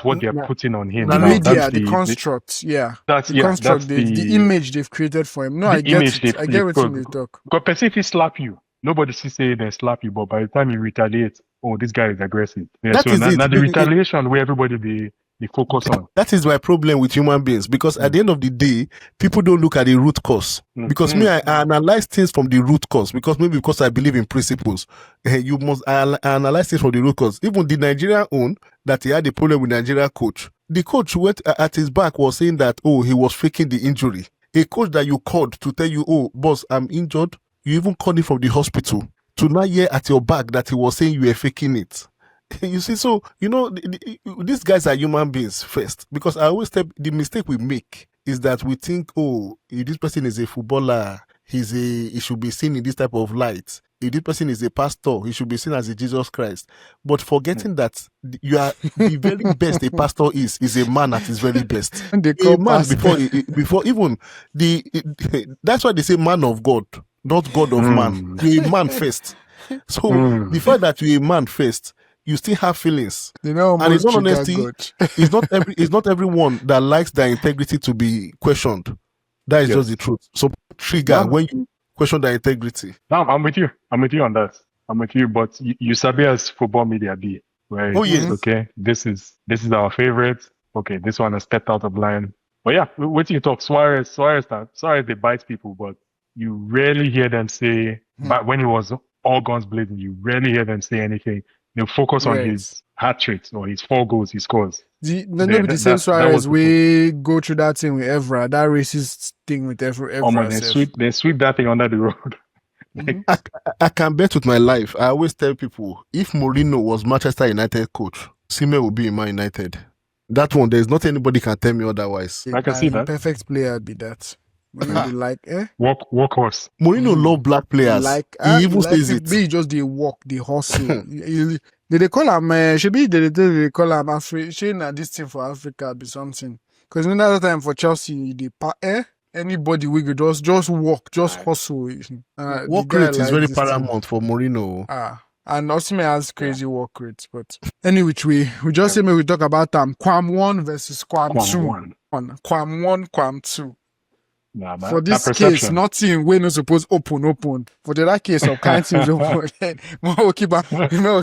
what they're putting on him. The now. media, That's the construct, that's the image they've created for him. No, I get it. I get what you talk. Because person if he slap you, nobody should say they slap you, but by the time you retaliate, oh, this guy is aggressive. Yeah, That is it. Now the retaliation where everybody they focus on. That is my problem with human beings, because at the end of the day, people don't look at the root cause. Because me, I analyze things from the root cause, because I believe in principles. I analyze things from the root cause. Even the Nigerian own, that he had a problem with Nigeria coach. The coach went at his back was saying that, oh, he was faking the injury. A coach that you called to tell you, oh, boss, I'm injured. You even called him from the hospital to now hear at your back that he was saying you were faking it. You see, so, these guys are human beings first, because I always tell the mistake we make is that we think, oh, if this person is a footballer, he should be seen in this type of light. If this person is a pastor, he should be seen as a Jesus Christ. But forgetting that you are the very best a pastor is a man at his very best. A man before even that's why they say man of God, not God of man. You're a man first. So the fact that you're a man first, you still have feelings. And it's not honesty. It's not everyone that likes their integrity to be questioned. That is just the truth. So trigger when you question their integrity. No, I'm with you. I'm with you on that. I'm with you. But you sabi as football media be, right? Oh yes. Okay. This is our favorite. Okay, this one has stepped out of line. But yeah, what you talk Suarez they bite people, but you rarely hear them say. But when he was all guns blazing, you rarely hear them say anything. They focus on his hat tricks or his 4 goals he scores. The same Suarez we go through that thing with Evra, that racist thing with Evra. They sweep that thing under the road. I can bet with my life. I always tell people, if Mourinho was Manchester United coach, Sime would be in Man United. That one, there's not anybody can tell me otherwise. I can see that. Perfect player would be that. Workhorse. Mourinho love black players. He even says it. He just they walk, they hustle. They call him? They call him Africa. This thing for Africa be something. Because another time for Chelsea, anybody we could just walk, just hustle. Work rate is very paramount for Mourinho. And Osimhen has crazy work rates. But anyway, we just say we talk about Quam 1 versus Quam 2. Quam 1, Quam 2. Nah, for this case, nothing we not supposed open. For the other case of kind things open, we'll keep on for that.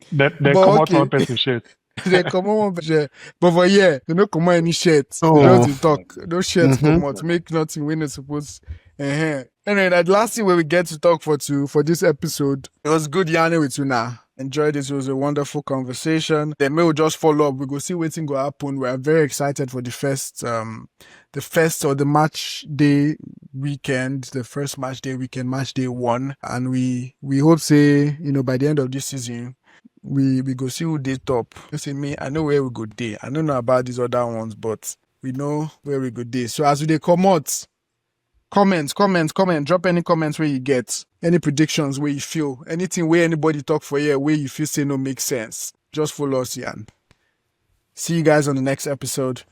They come out one person shit. They come on one person, but for they don't come on any shit. Don't talk, no shit come out. Make nothing we not supposed. Anyway, that last thing where we get to talk for this episode. It was good yarning with you now. Enjoyed it. It was a wonderful conversation. Then we'll just follow up. We go see what's going to happen. We are very excited for the first or the match day weekend, the first match day weekend, match day 1. And we hope say, by the end of this season, we go see who they top. You see me, I know where we go day. I don't know about these other ones, but we know where we go day. So as they come out, comment. Drop any comments where you get. Any predictions where you feel. Anything where anybody talk for you where you feel say no make sense. Just follow us here. See you guys on the next episode.